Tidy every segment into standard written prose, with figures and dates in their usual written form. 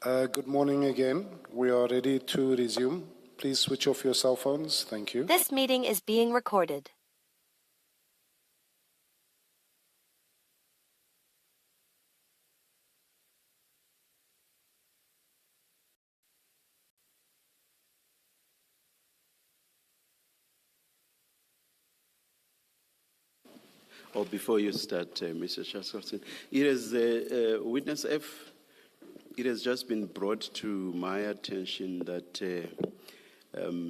Good morning again. We are ready to resume. Please switch off your cell phones. Thank you. This meeting is being recorded. Or before you start, Mr. Chaskelson, it is witness F. It has just been brought to my attention that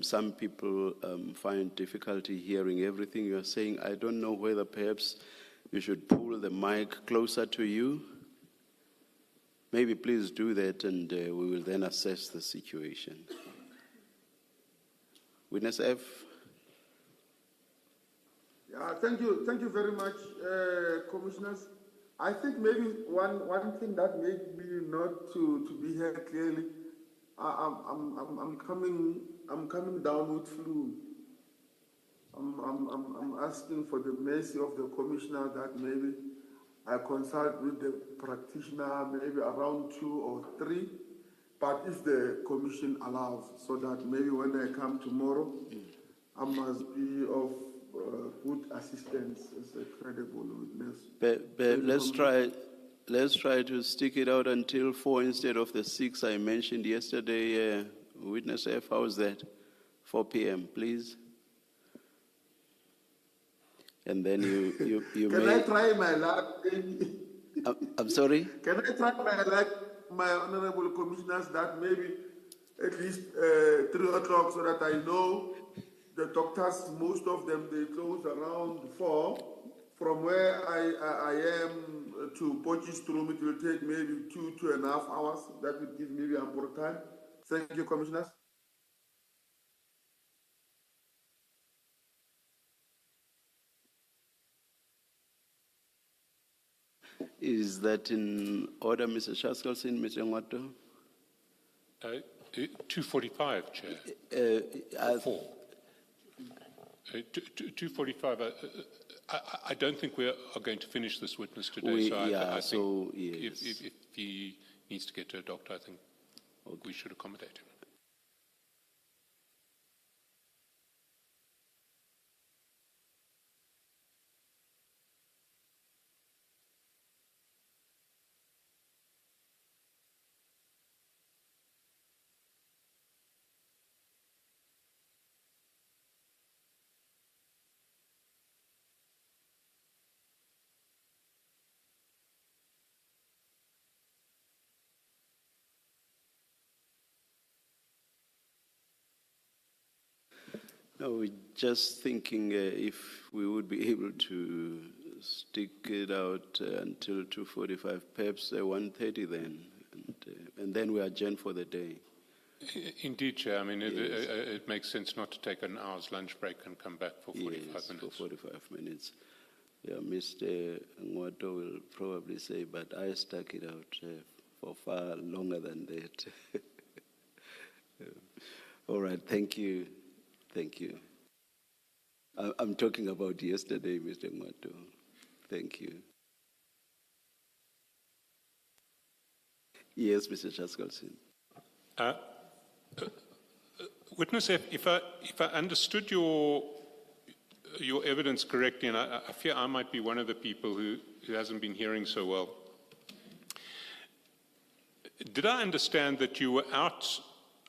some people find difficulty hearing everything you are saying. I don't know whether perhaps you should pull the mic closer to you. Maybe please do that, and we will then assess the situation. Witness F. Yeah, thank you very much, commissioners. I think maybe one thing that made me not to be here clearly, I'm coming down with flu. I'm asking for the mercy of the commissioner that maybe I consult with the practitioner maybe around 2 or 3, but if the commission allows, so that maybe when I come tomorrow, I must be of good assistance as a credible witness. But let's try to stick it out until 4 instead of the 6 I mentioned yesterday. Witness F, how's that? 4 p.m., please. And then you Can may... I try my luck? I'm sorry? Can I try my luck, my honorable commissioners, that maybe at least 3 o'clock, so that I know the doctors, most of them, they close around 4. From where I am to Potchefstroom, it will take maybe 2.5 hours. That will give maybe ample time. Thank you, commissioners. Is that in order, Mr. Chaskelson, Mr. Ngwato? 2:45, Chair. 4. 2:45. I don't think we are going to finish this witness today. I think yes. if he needs to get to a doctor, I think we should accommodate him. No, we're just thinking if we would be able to stick it out until 2:45, perhaps 1:30 then, and then we adjourn for the day. Indeed, Chair. I mean, Yes. it makes sense not to take an hour's lunch break and come back for 45 minutes. For 45 minutes. Yeah, Mr. Ngwato will probably say, but I stuck it out for far longer than that. All right, thank you. Thank you. I'm talking about yesterday, Mr. Ngwato. Thank you. Yes, Mr. Chaskelson. Witness, if I understood your evidence correctly, and I fear I might be one of the people who hasn't been hearing so well, did I understand that you were out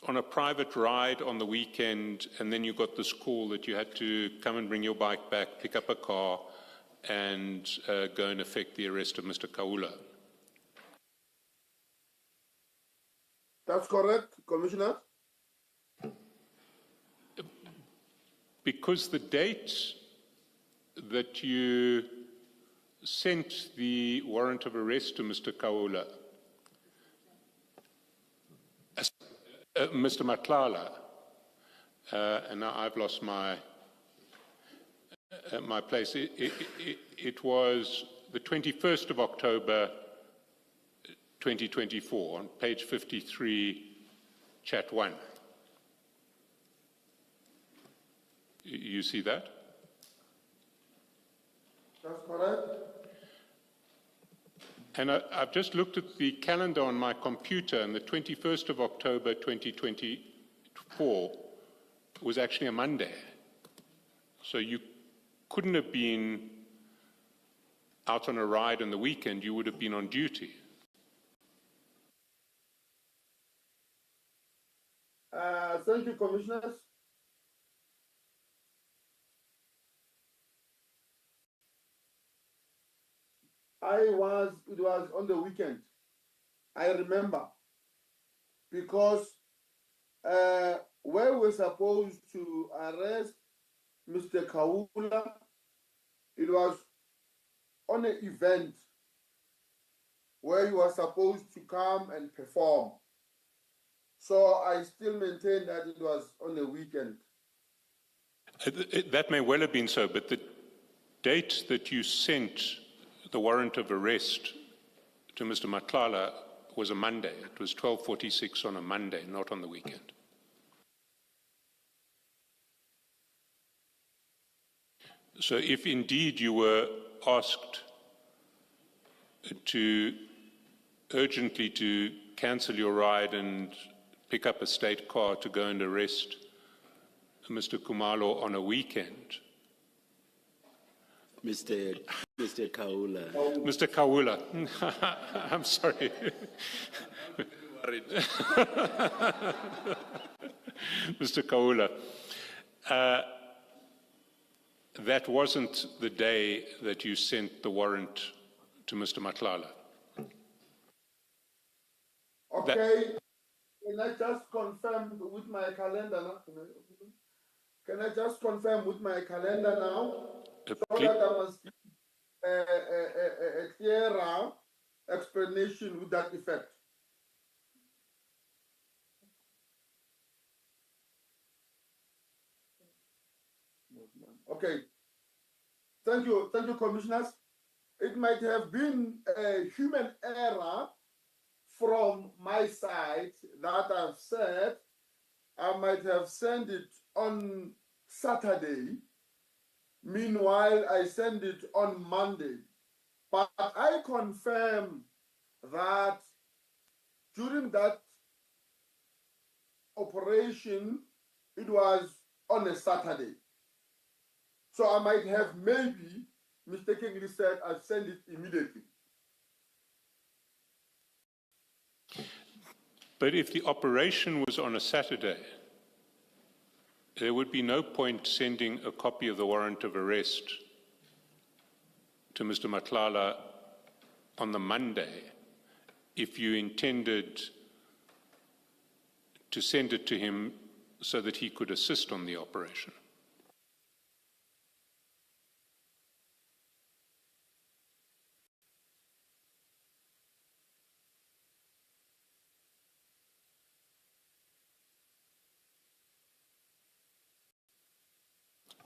on a private ride on the weekend, and then you got this call that you had to come and bring your bike back, pick up a car, and go and effect the arrest of Mr. Kaula? That's correct, Commissioner. Because the date that you sent the warrant of arrest to Mr. Kaula, Mr. Matlala, and now I've lost my place. It was the 21st of October, 2024, on page 53, chat 1. You see that? That's correct. And I've just looked at the calendar on my computer, and the 21st of October 2024 was actually a Monday. So you couldn't have been out on a ride on the weekend, you would have been on duty. Thank you, Commissioners. It was on the weekend. I remember, because where we're supposed to arrest Mr. Kaula, it was on an event where you are supposed to come and perform. So I still maintain that it was on the weekend. That may well have been so, but the date that you sent the warrant of arrest to Mr. Matlala was a Monday. It was 12:46 on a Monday, not on the weekend. So if indeed you were asked to urgently to cancel your ride and pick up a state car to go and arrest Mr. Kumalo on a weekend, Mr. Kaula. Mr. Kawula, I'm sorry. Mr. Kawula, that wasn't the day that you sent the warrant to Mr. Matlala. Okay, can I just confirm with my calendar now? Can I just confirm with my calendar now? So that I must give a clearer explanation with that effect. Okay. Thank you, Commissioners. It might have been a human error from my side that I've said I might have sent it on Saturday. Meanwhile, I sent it on Monday. But I confirm that during that operation, it was on a Saturday. So I might have maybe mistakenly said I sent it immediately. But if the operation was on a Saturday, there would be no point sending a copy of the warrant of arrest to Mr. Matlala on the Monday if you intended to send it to him so that he could assist on the operation.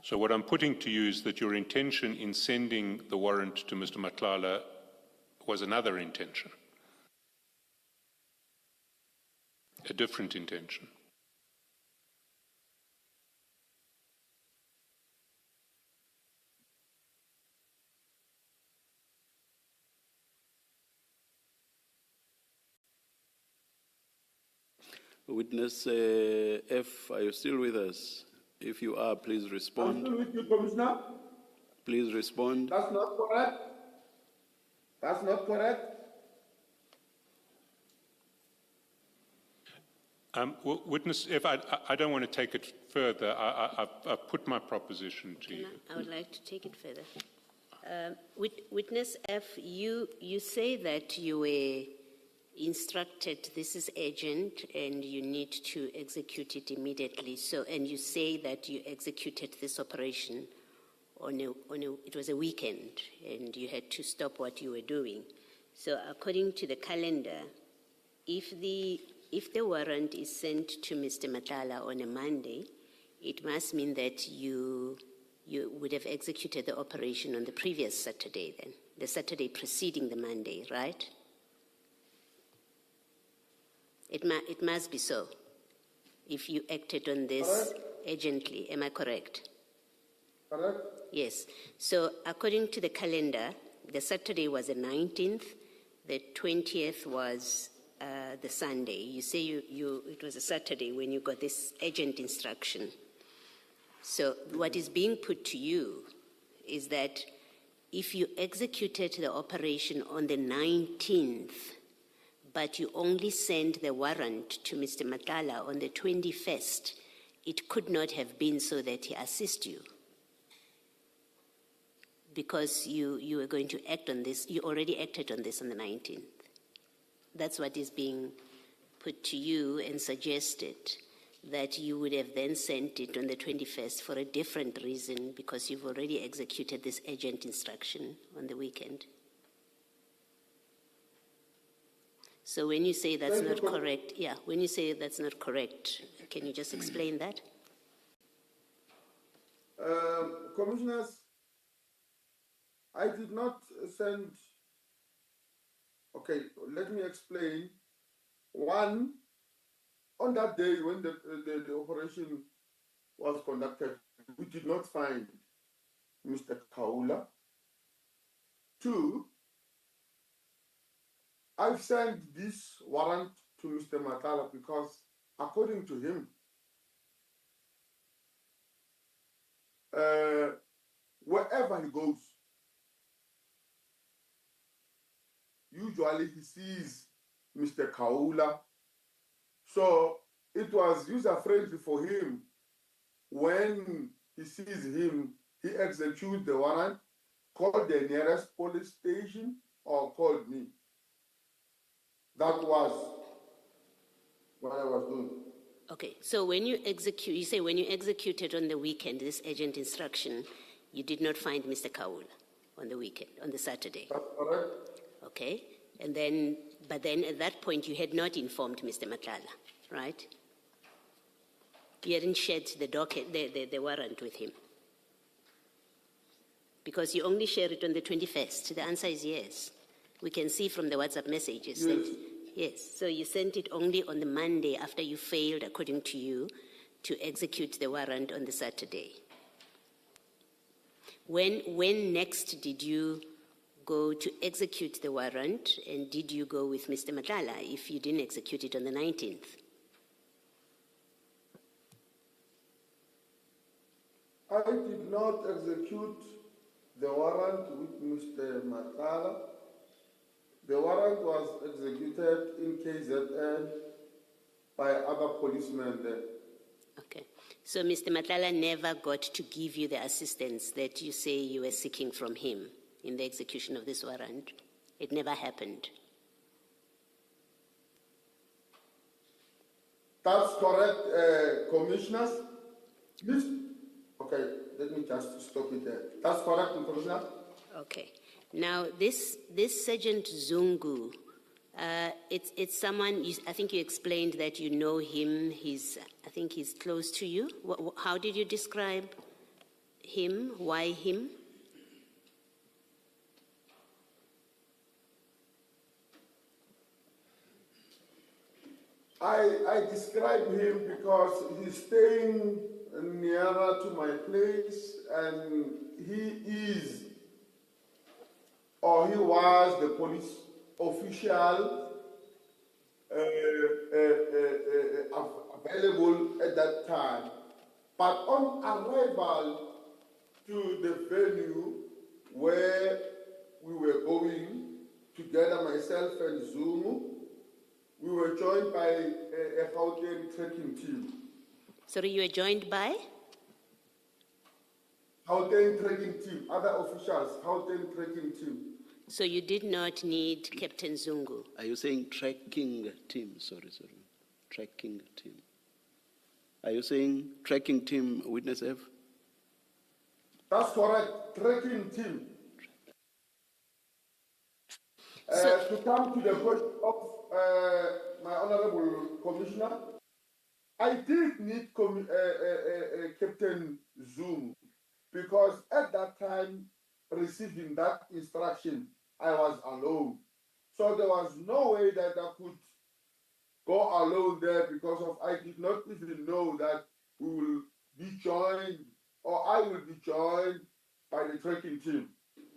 So what I'm putting to you is that your intention in sending the warrant to Mr. Matlala was another intention, a different intention. Witness F, are you still with us? If you are, please I'm respond. still with you, Commissioner. Please respond. That's not correct. That's not correct. Witness F, I don't want to take it further. I've put my proposition to you. I would like to take it further. Witness F, you say that you were instructed this is urgent and you need to execute it immediately. So, and you say that you executed this operation it was a weekend and you had to stop what you were doing. So, according to the calendar, if the warrant is sent to Mr. Matlala on a Monday, it must mean that you would have executed the operation on the previous Saturday then, the Saturday preceding the Monday, right? It must be so, if you acted on this urgently. Am I correct? Correct. Yes. So according to the calendar, the Saturday was the 19th, The 20th was the Sunday. You say it was a Saturday when you got this urgent instruction. So what is being put to you is that if you executed the operation on the 19th, but you only sent the warrant to Mr. Matala on the 21st, it could not have been so that he assist you. Because you were going to act on this, you already acted on this on the 19th. That's what is being put to you and suggested, that you would have then sent it on the 21st for a different reason because you've already executed this urgent instruction on the weekend. So when you say that's not correct, when you say that's not correct, can you just explain that? Commissioners, I did not send. Okay, let me explain. One, on that day when the operation was conducted, we did not find Mr. Kaula. Two, I've sent this warrant to Mr. Matala because, according to him, wherever he goes, usually he sees Mr. Kaula. So it was user-friendly for him. When he sees him, he executes the warrant, called the nearest police station, or called me. That was what I was doing. Okay, so when you execute, you say when you executed on the weekend this urgent instruction, you did not find Mr. Kaula on the weekend, on the Saturday. That's correct. Okay, and then, but then at that point you had not informed Mr. Matlala, right? You hadn't shared the docket, the warrant with him. Because you only share it on the 21st. The answer is yes. We can see from the WhatsApp messages Yes. that, yes. So you sent it only on the Monday after you failed, according to you, to execute the warrant on the Saturday. When next did you go to execute the warrant, and did you go with Mr. Matlala if you didn't execute it on the 19th? I did not execute the warrant with Mr. Matala. The warrant was executed in KZN by other policemen there. Okay. So Mr. Matlala never got to give you the assistance that you say you were seeking from him in the execution of this warrant? It never happened. That's correct, commissioners. Please. Okay, let me just stop it there. That's correct, Commissioner. Okay. Now, this Sergeant Zungu, it's someone, I think you explained that you know him, I think he's close to you. How did you describe him? Why him? I describe him because he's staying nearer to my place, and he is, or he was, the police official available at that time. But on arrival to the venue where we were going together, myself and Zumu, we were joined by a Gauteng trekking team. Sorry, you were joined by? Gauteng trekking team, other officials, Gauteng trekking team. So you did not need Captain Zungu? Are you saying trekking team? Sorry. Trekking team. Are you saying trekking team, Witness F? That's correct, trekking team. To come to the point of my Honorable Commissioner, I did need Captain Zoom, because at that time, receiving that instruction, I was alone. So there was no way that I could go alone there, because of I did not even know that we will be joined, or I will be joined by the trekking team.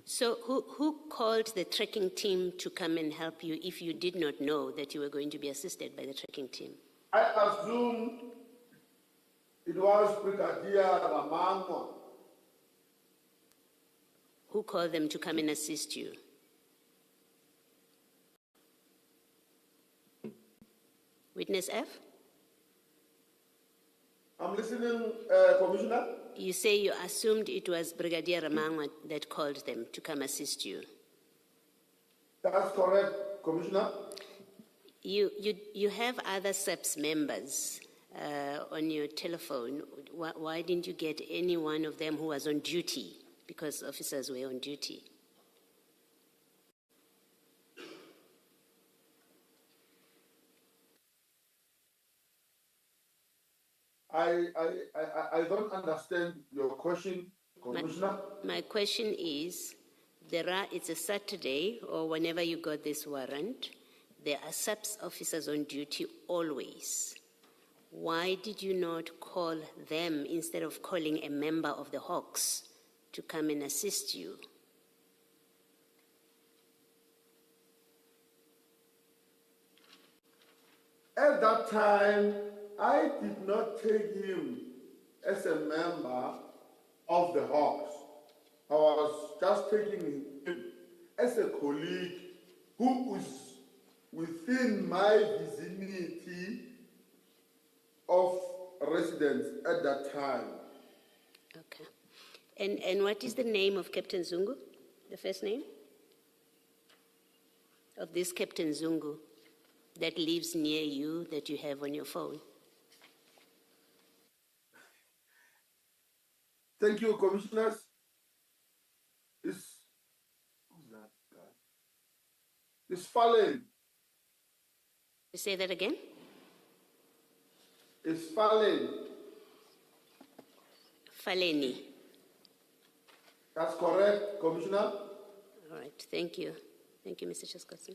So who called the tracking team to come and help you if you did not know that you were going to be assisted by the tracking team? I assumed it was Brigadier Ramango. Who called them to come and assist you? Witness F? I'm listening, Commissioner. You say you assumed it was Brigadier Ramangwa that called them to come assist you. That's correct, Commissioner. You have other SEPS members on your telephone. Why didn't you get any one of them who was on duty? Because officers were on duty. I don't understand your question, Commissioner. My question is, it's a Saturday or whenever you got this warrant, there are SEPS officers on duty always. Why did you not call them instead of calling a member of the Hawks to come and assist you? At that time, I did not take him as a member of the Hawks. I was just taking him as a colleague who was within my vicinity of residence at that time. Okay. And what is the name of Captain Zungu? The first name? Of this Captain Zungu that lives near you that you have on your phone? Thank you, Commissioners. Who's that guy? It's Fallen. You say that again? It's Fallen. Faleni. That's correct, Commissioner. All right, thank you. Thank you, Mr. Chaskotson.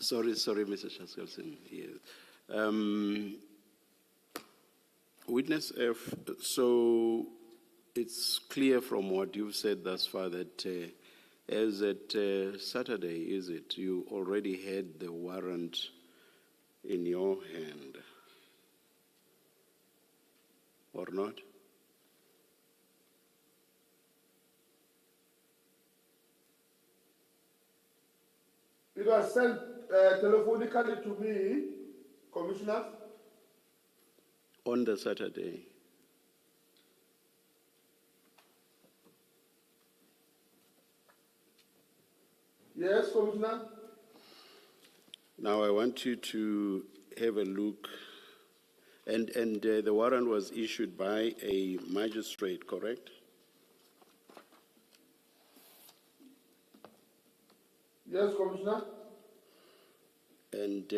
Sorry, Mr. Chaskotson. Yes. Witness F, so it's clear from what you've said thus far that as at Saturday, is it, you already had the warrant in your hand, or not? It was sent telephonically to me, Commissioner. On the Saturday. Yes, Commissioner. Now I want you to have a look, and the warrant was issued by a magistrate, correct? Yes, Commissioner. And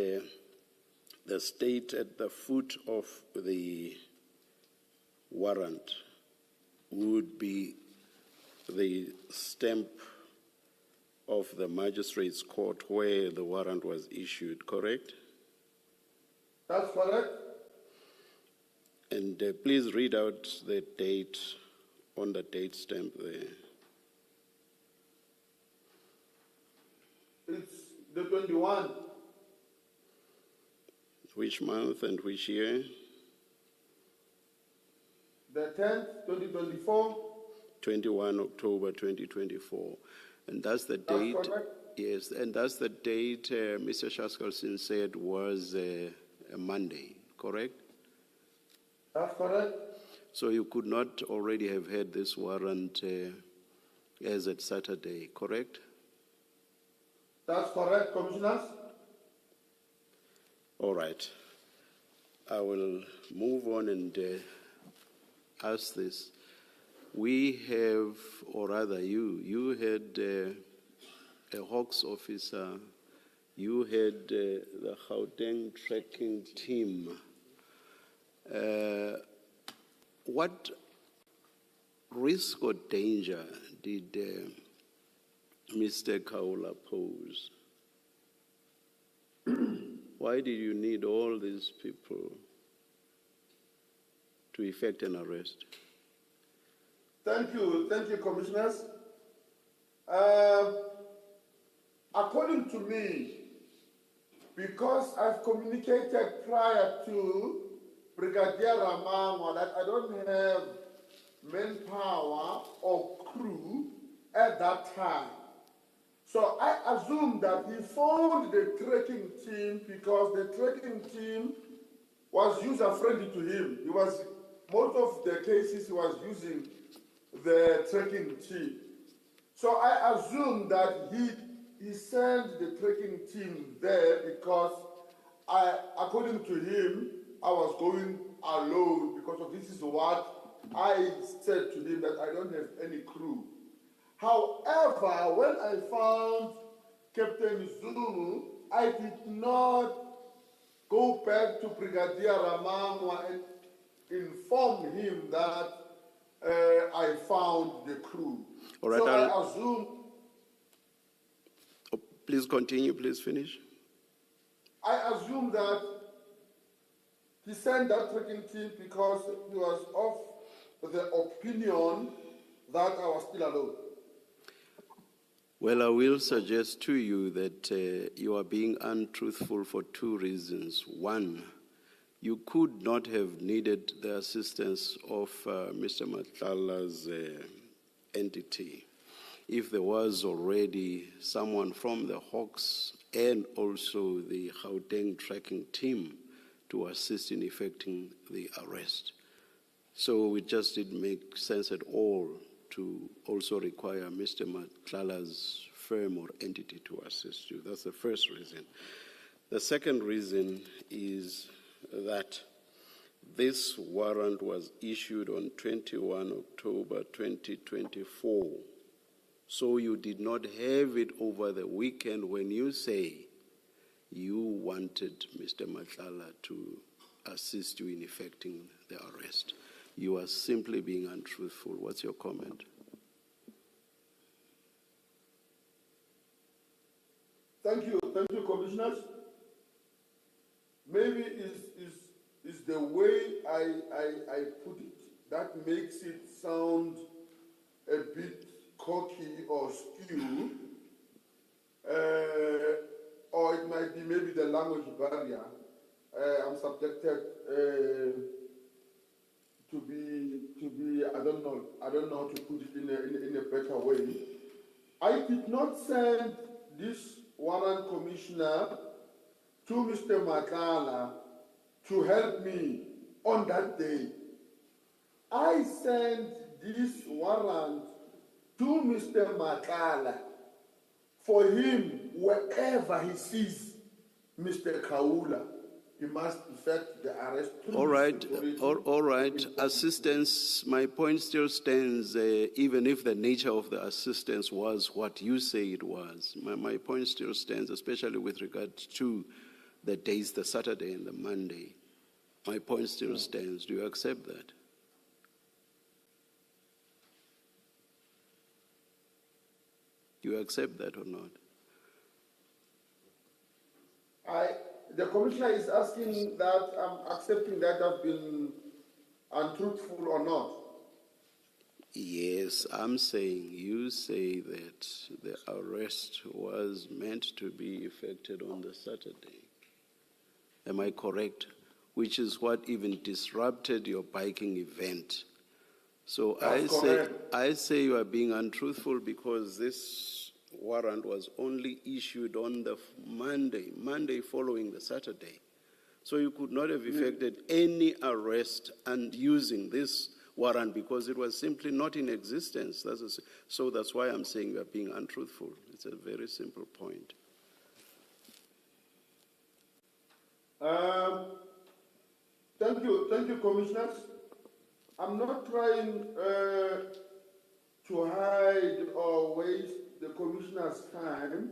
the state at the foot of the warrant would be the stamp of the magistrate's court where the warrant was issued, correct? That's correct. And please read out the date on the date stamp there. It's the 21. Which month and which year? The 10th, 2024. 21 October 2024. And that's the That's date. correct. Yes, and that's the date Mr. Shaskalson said was a Monday, correct? That's correct. So you could not already have had this warrant as at Saturday, correct? That's correct, Commissioners. All right. I will move on and ask this. We have, or rather you had a Hawks officer, you had the Gauteng tracking team. What risk or danger did Mr. Kaula pose? Why did you need all these people to effect an arrest? Thank you, Commissioners. According to me, because I've communicated prior to Brigadier Ramangwa that I don't have manpower or crew at that time. So I assume that he phoned the tracking team because the tracking team was user-friendly to him. Most of the cases he was using the tracking team. So I assume that he sent the tracking team there because according to him, I was going alone because of this is what I said to him, that I don't have any crew. However, when I found Captain Zulu, I did not go back to Brigadier Ramangwa and inform him that I found the crew. All right, So I assume, Oh, please continue, please finish. I assume that he sent that tracking team because he was of the opinion that I was still alone. Well, I will suggest to you that you are being untruthful for two reasons. One, you could not have needed the assistance of Mr. Matlala's entity if there was already someone from the Hawks and also the Gauteng tracking team to assist in effecting the arrest. So it just didn't make sense at all to also require Mr. Matlala's firm or entity to assist you. That's the first reason. The second reason is that this warrant was issued on 21 October 2024. So you did not have it over the weekend when you say you wanted Mr. Matlala to assist you in effecting the arrest. You are simply being untruthful. What's your comment? Thank you, commissioners. Maybe is the way I put it that makes it sound a bit cocky or skewed, or it might be maybe the language barrier. I'm subjected to be. I don't know how to put it in a better way. I did not send this warrant, Commissioner, to Mr. Matlala to help me on that day. I sent this warrant to Mr. Matlala for him, wherever he sees Mr. Kaula, he must effect the arrest. All right. Assistance, my point still stands, even if the nature of the assistance was what you say it was. My point still stands, especially with regard to the days, the Saturday and the Monday. My point still stands. Do you accept that? Do you accept that or not? The commissioner is asking that I'm accepting that I've been untruthful or not. Yes, I'm saying you say that the arrest was meant to be effected on the Saturday. Am I correct? Which is what even disrupted your biking event. So I say you are being untruthful because this warrant was only issued on the Monday following the Saturday. So you could not have effected any arrest and using this warrant because it was simply not in existence. So that's why I'm saying you are being untruthful. It's a very simple point. Thank you, commissioners. I'm not trying to hide or waste the commissioner's time.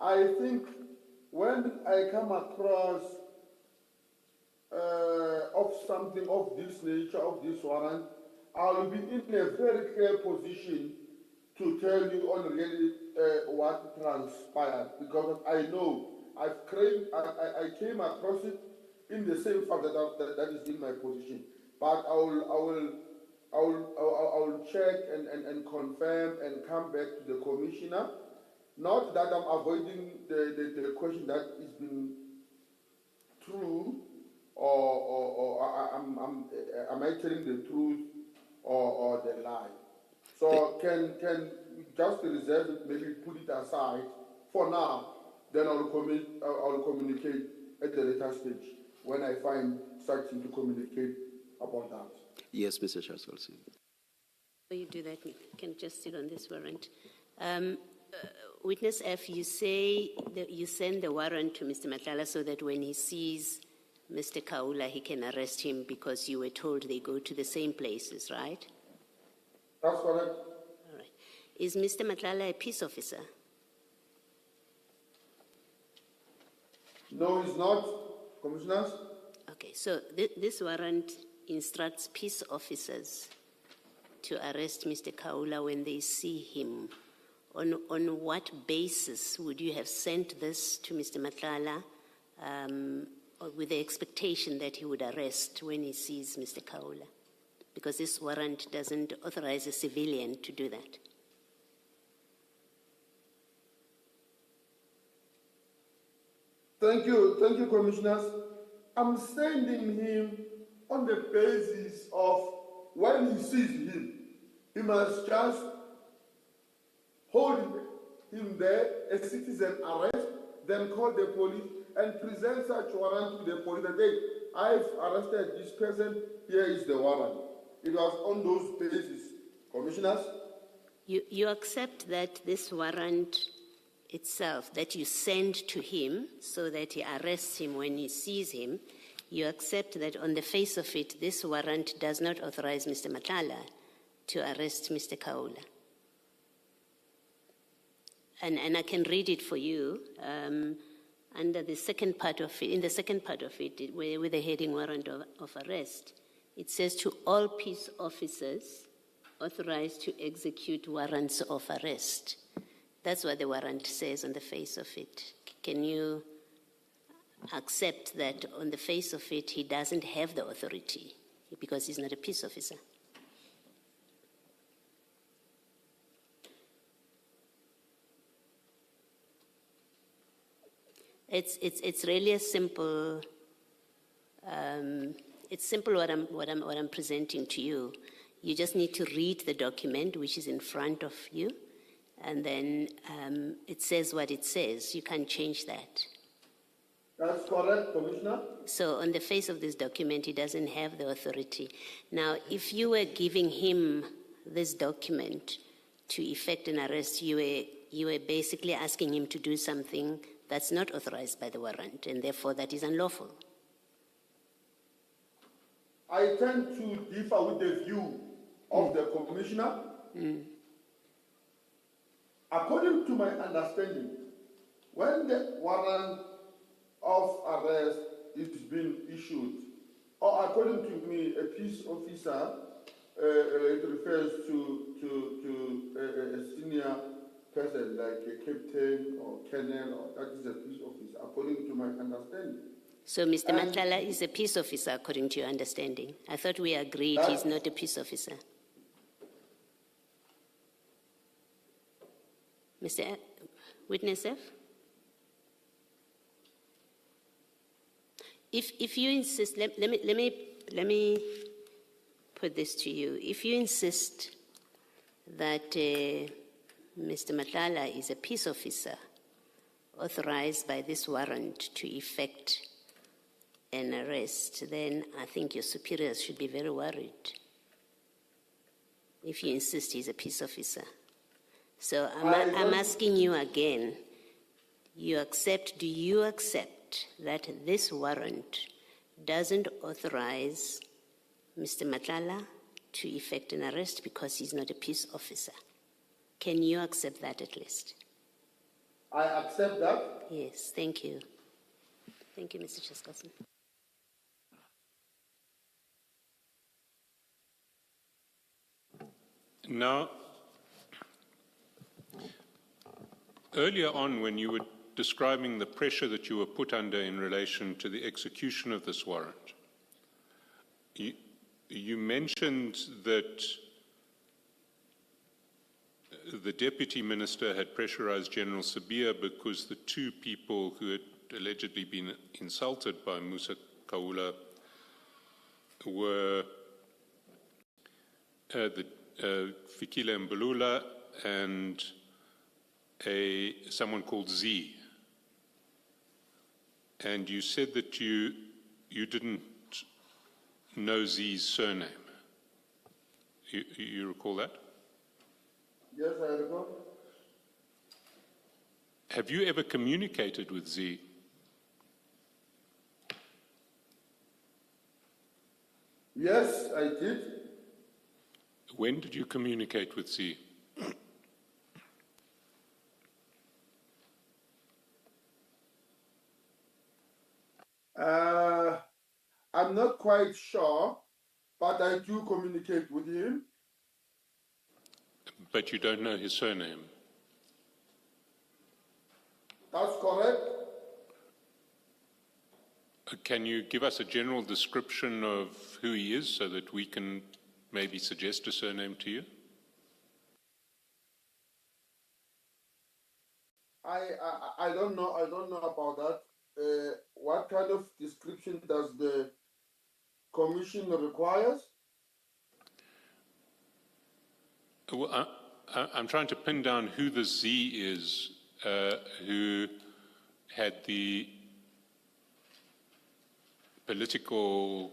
I think when I come across of something of this nature, of this warrant, I'll be in a very clear position to tell you on really what transpired, because I know I came across it in the same fact that is in my position. But I will I'll check and confirm and come back to the commissioner. Not that I'm avoiding the question that is been true, or am I telling the truth or the lie? So can we just reserve it, maybe put it aside for now, then I'll communicate at the later stage when I find something to communicate about that. Yes, Mr. Chairperson. Before you do that, you can just sit on this warrant. Witness F, you say that you send the warrant to Mr. Madlanga so that when he sees Mr. Kaula, he can arrest him because you were told they go to the same places, right? That's correct. All right. Is Mr. Madlanga a peace officer? No, it's not, commissioners. Okay, so this warrant instructs peace officers to arrest Mr. Kaula when they see him. On what basis would you have sent this to Mr. Madlanga with the expectation that he would arrest when he sees Mr. Kaula? Because this warrant doesn't authorize a civilian to do that. Thank you, commissioners. I'm sending him on the basis of when he sees him, he must just hold him there, a citizen arrest, then call the police and present such warrant to the police that, hey, I've arrested this person, here is the warrant. It was on those bases, commissioners. You accept that this warrant itself, that you send to him so that he arrests him when he sees him, you accept that on the face of it, this warrant does not authorize Mr. Madlanga to arrest Mr. Kaula. And I can read it for you under the second part of it, in the second part of it, with the heading warrant of arrest. It says to all peace officers authorized to execute warrants of arrest. That's what the warrant says on the face of it. Can you accept that on the face of it, he doesn't have the authority because he's not a peace officer? It's really a simple. It's simple what I'm presenting to you. You just need to read the document which is in front of you, and then it says what it says. You can't change that. That's correct, Commissioner. So on the face of this document, he doesn't have the authority. Now, if you were giving him this document to effect an arrest, you were basically asking him to do something that's not authorized by the warrant, and therefore that is unlawful. I tend to differ with the view of the Commissioner. According to my understanding, when the warrant of arrest is being issued, or according to me, a peace officer, it refers to a senior person like a captain or colonel, or that is a peace officer, according to my understanding. So Mr. Madlanga is a peace officer, according to your understanding. I thought we agreed he's not a peace officer. Mr. Witness F? If you insist, let me put this to you. If you insist that Mr. Madlanga is a peace officer authorized by this warrant to effect an arrest, then I think your superiors should be very worried if you insist he's a peace officer. So I'm asking you again, do you accept that this warrant doesn't authorize Mr. Madlanga to effect an arrest because he's not a peace officer? Can you accept that at least? I accept that. Yes, thank you. Thank you, Mr. Chairperson. Now, earlier on when you were describing the pressure that you were put under in relation to the execution of this warrant, You mentioned that the Deputy Minister had pressurized General Sabia because the two people who had allegedly been insulted by Musa Kaula were Fikile Mbulula and someone called Z. And you said that you didn't know Z's surname. You recall that? Yes, I recall. Have you ever communicated with Z? Yes, I did. When did you communicate with Z? I'm not quite sure, but I do communicate with him. But you don't know his surname. That's correct. Can you give us a general description of who he is so that we can maybe suggest a surname to you? I don't know. I don't know about that. What kind of description does the commission requires? Well, I'm trying to pin down who the Z is who had the political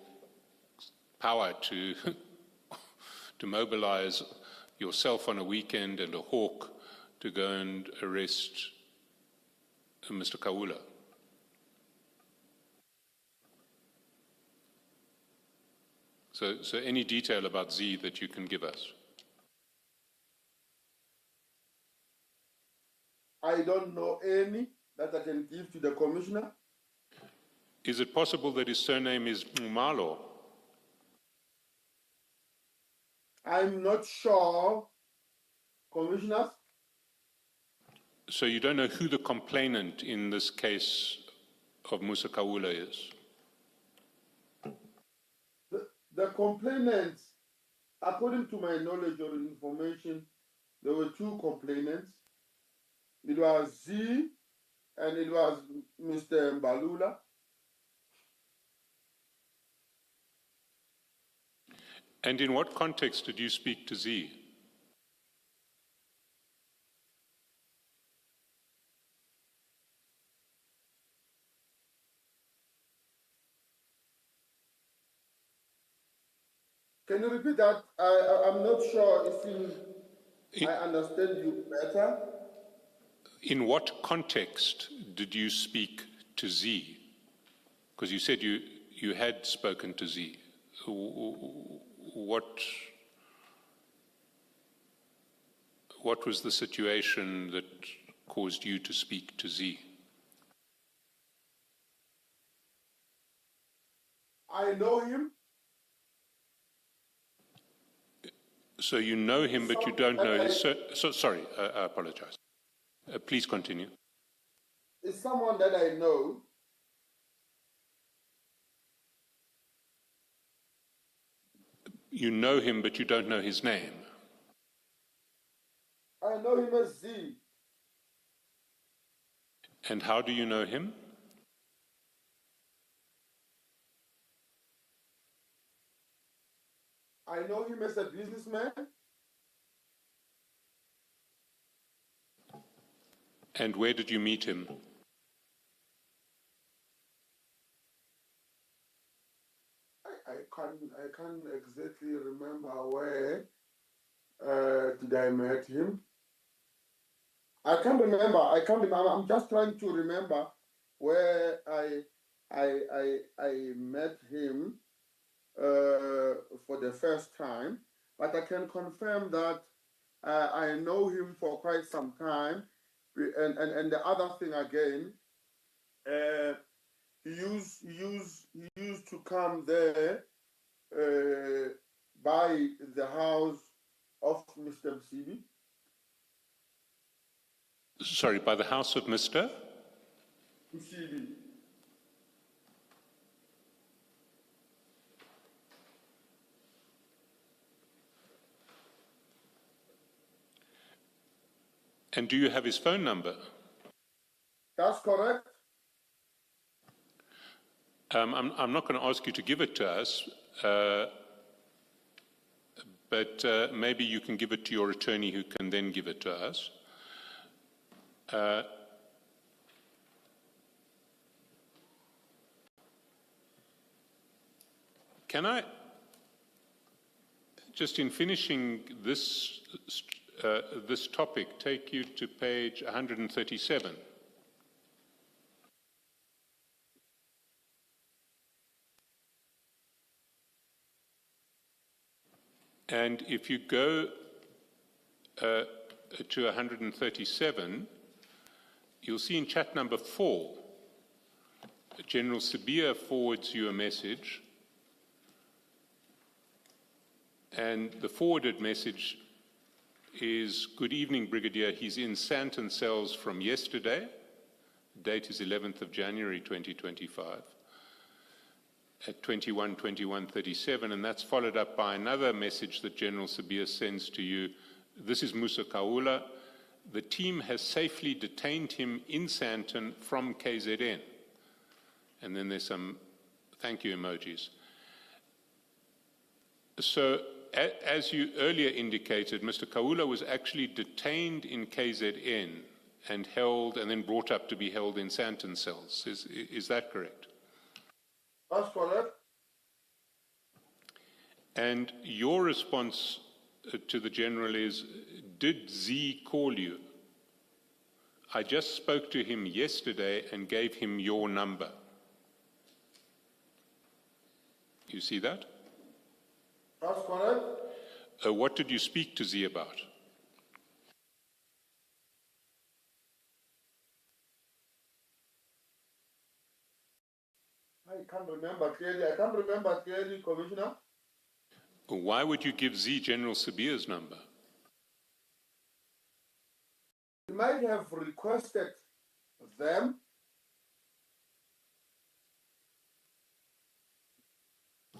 power to to mobilize yourself on a weekend and a hawk to go and arrest Mr. Kaula. So any detail about Z that you can give us? I don't know any that I can give to the commissioner. Is it possible that his surname is Malo? I'm not sure, commissioners. So you don't know who the complainant in this case of Musa Kaula is? The complainants, according to my knowledge or information, there were two complainants. It was Z and it was Mr. Mbalula. And in what context did you speak to Z? Can you repeat that? I'm not sure if I understand you better. In what context did you speak to Z? Because you said you had spoken to Z. What was the situation that caused you to speak to Z? I know him. So you know him, but you don't know his... sorry, I apologize. Please continue. It's someone that I know. You know him, but you don't know his name. I know him as Z. And how do you know him? I know him as a businessman. And where did you meet him? I can't exactly remember where did I met him. I can't remember. I'm just trying to remember where I met him for the first time. But I can confirm that I know him for quite some time. And the other thing again, he used to come there by the house of Mr. Msibi. Sorry, by the house of Mr.? Msibi. And do you have his phone number? That's correct. I'm not going to ask you to give it to us, but maybe you can give it to your attorney who can then give it to us. Can I, just in finishing this, this topic, take you to page 137? And if you go to 137, you'll see in chat number 4, General Sabia forwards you a message, and the forwarded message is, "Good evening, Brigadier. He's in Santon cells from yesterday." The date is 11th of January 2025. At 21:21:37, and that's followed up by another message that General Sabia sends to you. "This is Musa Kaula. The team has safely detained him in Santon from KZN." And then there's some thank you emojis. So, as you earlier indicated, Mr. Kaula was actually detained in KZN and held, and then brought up to be held in Santon cells. Is that correct? That's correct. And your response to the General is, "Did Z call you? I just spoke to him yesterday and gave him your number." You see that? That's correct. What did you speak to Z about? I can't remember clearly, Commissioner. Why would you give Z General Sabia's number? He might have requested them.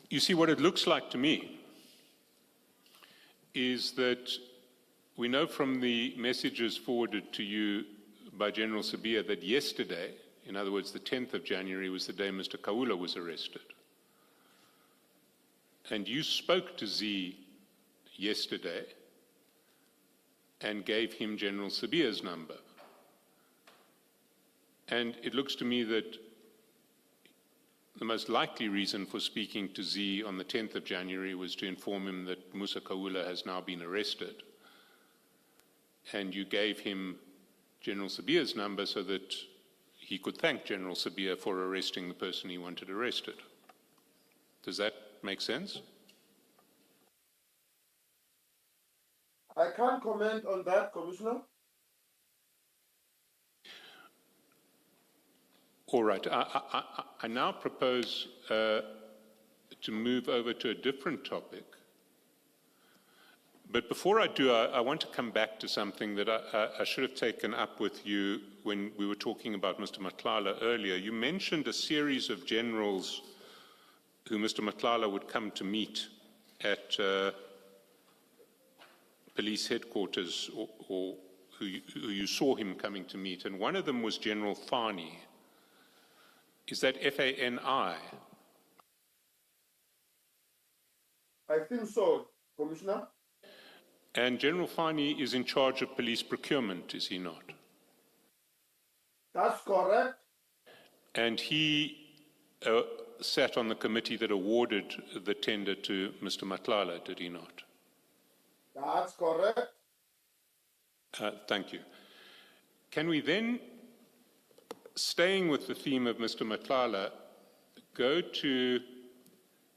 You see, what it looks like to me is that we know from the messages forwarded to you by General Sabia that yesterday, in other words, the 10th of January, was the day Mr. Kaula was arrested. And you spoke to Z yesterday and gave him General Sabia's number. And it looks to me that the most likely reason for speaking to Z on the 10th of January was to inform him that Musa Kaula has now been arrested. And you gave him General Sabia's number so that he could thank General Sabia for arresting the person he wanted arrested. Does that make sense? I can't comment on that, Commissioner. All right. I now propose to move over to a different topic. But before I do, I want to come back to something that I should have taken up with you when we were talking about Mr. Matlala earlier. You mentioned a series of generals who Mr. Matlala would come to meet at police headquarters, or who you saw him coming to meet, and one of them was General Fani. Is that F-A-N-I? I think so, Commissioner. And General Fani is in charge of police procurement, is he not? That's correct. And he sat on the committee that awarded the tender to Mr. Matlala, did he not? That's correct. Thank you. Can we then, staying with the theme of Mr. Matlala, go to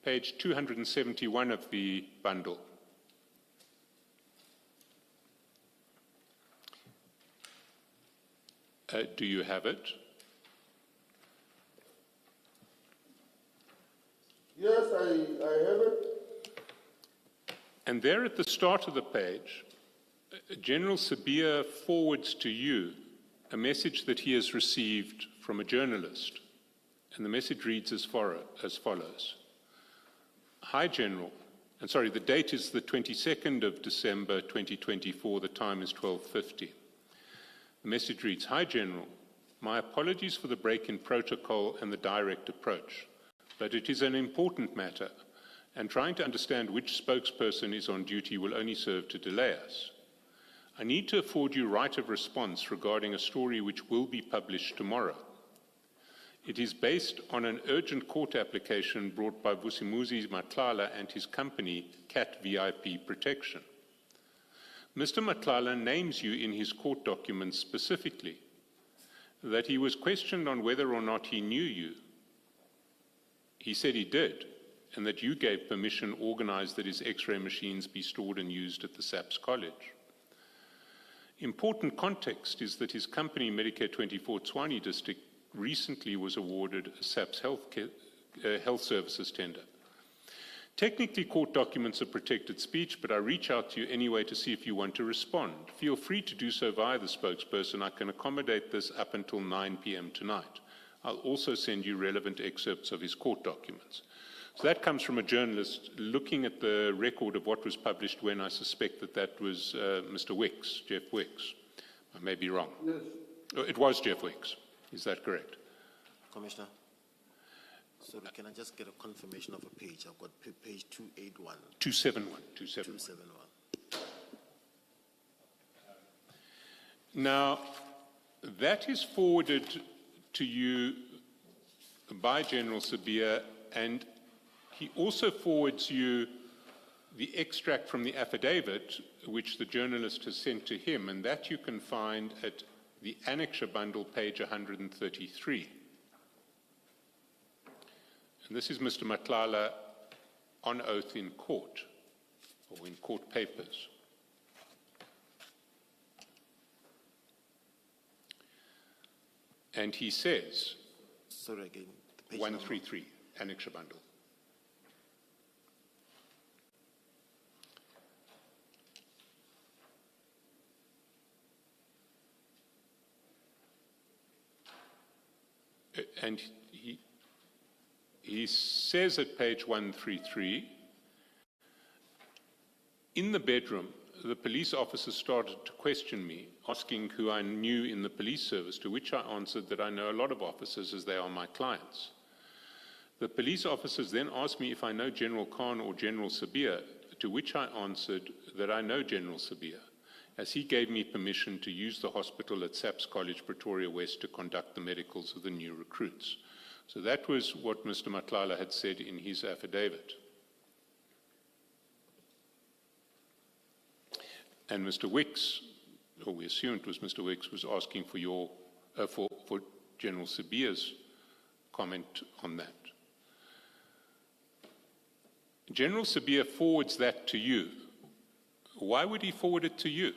page 271 of the bundle? Do you have it? Yes, I have it. And there at the start of the page, General Sabia forwards to you a message that he has received from a journalist. And the message reads as follows. Hi, General. And sorry, the date is the 22nd of December 2024. The time is 12:50. The message reads, "Hi General, my apologies for the break in protocol and the direct approach, but it is an important matter, and trying to understand which spokesperson is on duty will only serve to delay us. I need to afford you right of response regarding a story which will be published tomorrow. It is based on an urgent court application brought by Vusimuzi Matlala and his company, Cat VIP Protection. Mr. Matlala names you in his court documents specifically that he was questioned on whether or not he knew you. He said he did, and that you gave permission organized that his X-ray machines be stored and used at the SAPS College. Important context is that his company, Medicare 24 Tswani District, recently was awarded a SAPS health services tender. Technically, court documents are protected speech, but I reach out to you anyway to see if you want to respond. Feel free to do so via the spokesperson. I can accommodate this up until 9 p.m. tonight. I'll also send you relevant excerpts of his court documents." So that comes from a journalist looking at the record of what was published when. I suspect that that was Mr. Wicks, Jeff Wicks. I may be wrong. Yes. Oh, it was Jeff Wicks. Is that correct? Commissioner, sorry, can I just get a confirmation of a page? I've got page 281. 271. 271. Now, that is forwarded to you by General Sabia, and he also forwards you the extract from the affidavit which the journalist has sent to him, and that you can find at the annexure bundle, page 133. And this is Mr. Matlala on oath in court, or in court papers. And he says, Sorry again. The page number. 133, annexure bundle. And he says at page 133, "In the bedroom, the police officer started to question me, asking who I knew in the police service, to which I answered that I know a lot of officers as they are my clients. The police officers then asked me if I know General Khan or General Sabia, to which I answered that I know General Sabia, as he gave me permission to use the hospital at SAPS College, Pretoria West, to conduct the medicals of the new recruits." So that was what Mr. Matlala had said in his affidavit. And Mr. Wicks, or we assume it was Mr. Wicks, was asking for your, for General Sabia's comment on that. General Sabia forwards that to you. Why would he forward it to you?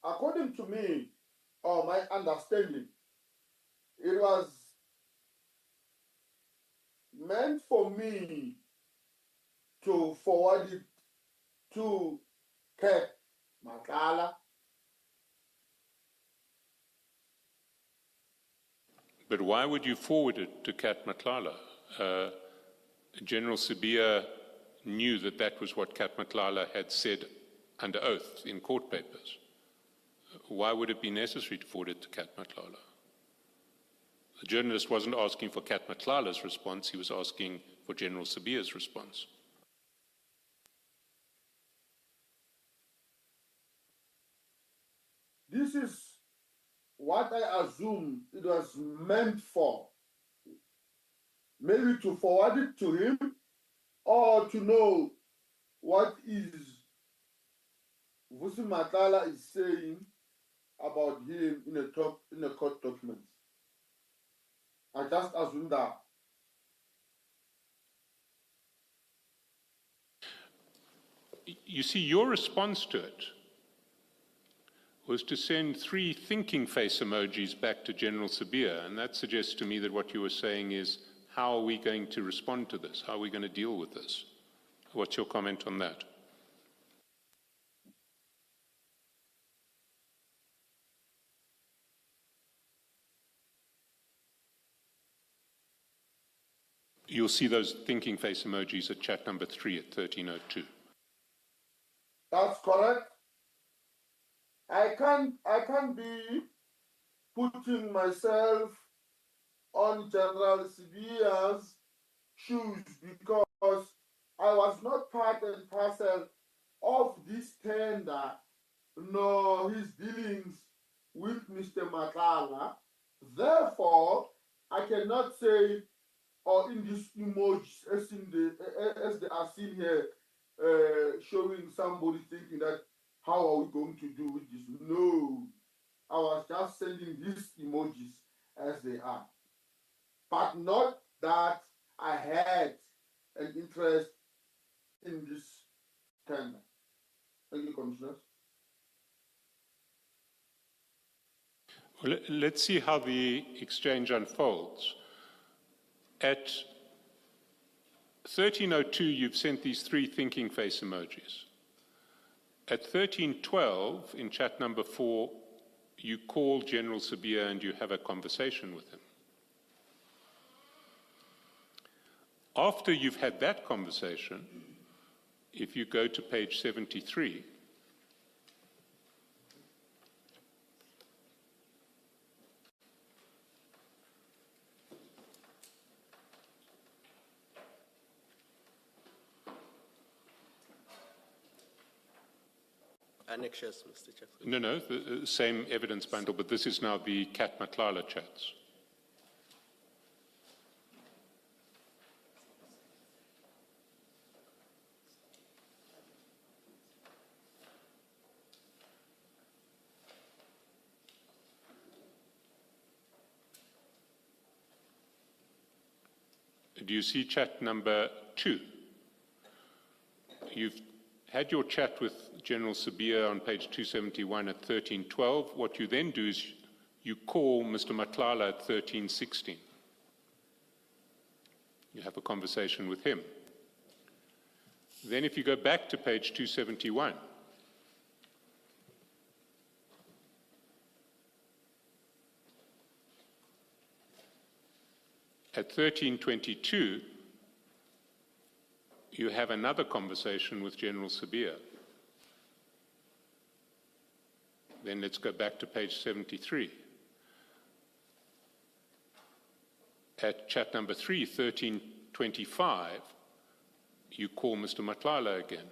According to me, or my understanding, it was meant for me to forward it to Cat Matlala. But why would you forward it to Cat Matlala? General Sabia knew that that was what Cat Matlala had said under oath in court papers. Why would it be necessary to forward it to Cat Matlala? The journalist wasn't asking for Cat Matlala's response, he was asking for General Sabia's response. This is what I assume it was meant for. Maybe to forward it to him, or to know what is Vusi Matlala is saying about him in the court documents. I just assume that. You see, your response to it was to send 3 thinking face emojis back to General Sabia, and that suggests to me that what you were saying is, how are we going to respond to this? How are we going to deal with this? What's your comment on that? You'll see those thinking face emojis at chat number 3 at 1302. That's correct. I can't be putting myself on General Sibia's shoes because I was not part and parcel of this tender nor his dealings with Mr. Madlanga. Therefore, I cannot say, or in this emojis as they are seen here, showing somebody thinking that how are we going to do with this? No, I was just sending these emojis as they are, but not that I had an interest in this tender. Thank you, Commissioners. Well, let's see how the exchange unfolds. At 13:02, you've sent these 3 thinking face emojis. At 13:12, in chat number 4, you call General Sibia and you have a conversation with him. After you've had that conversation, if you go to page 73, Annexes, Mr. Chairman. no, the same evidence bundle, but this is now the Kat Matlala chats. Do you see chat number 2? You've had your chat with General Sibia on page 271 at 13:12. What you then do is you call Mr. Matlala at 13:16. You have a conversation with him. Then if you go back to page 271, at 13:22, you have another conversation with General Sibia. Then let's go back to page 73. At chat number 3, 13:25, you call Mr. Matlala again.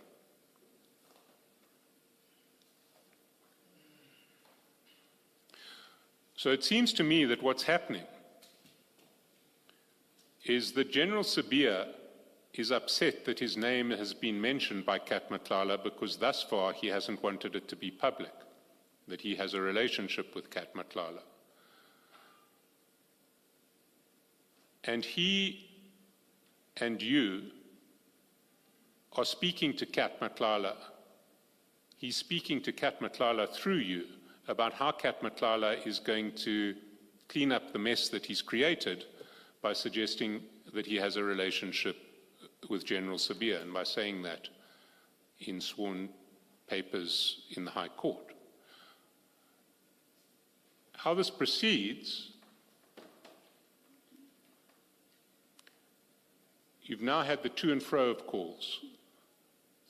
So it seems to me that what's happening is that General Sibia is upset that his name has been mentioned by Kat Matlala because thus far he hasn't wanted it to be public, that he has a relationship with Kat Matlala. And he and you are speaking to Kat Matlala. He's speaking to Kat Matlala through you about how Kat Matlala is going to clean up the mess that he's created by suggesting that he has a relationship with General Sibia, and by saying that in sworn papers in the High Court. How this proceeds, you've now had the to and fro of calls.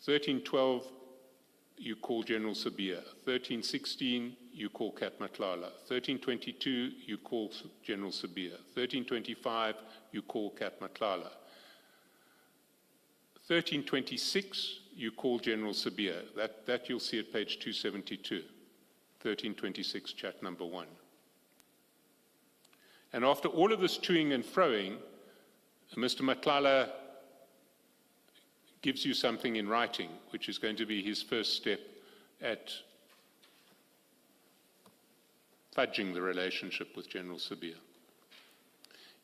13:12, you call General Sibia. 13:16, you call Kat Matlala. 13:22, you call General Sibia. 13:25, you call Kat Matlala. 13:26, you call General Sibia. That you'll see at page 272. 13:26, chat number 1. And after all of this toing and froing, Mr. Matlala gives you something in writing, which is going to be his first step at fudging the relationship with General Sibia.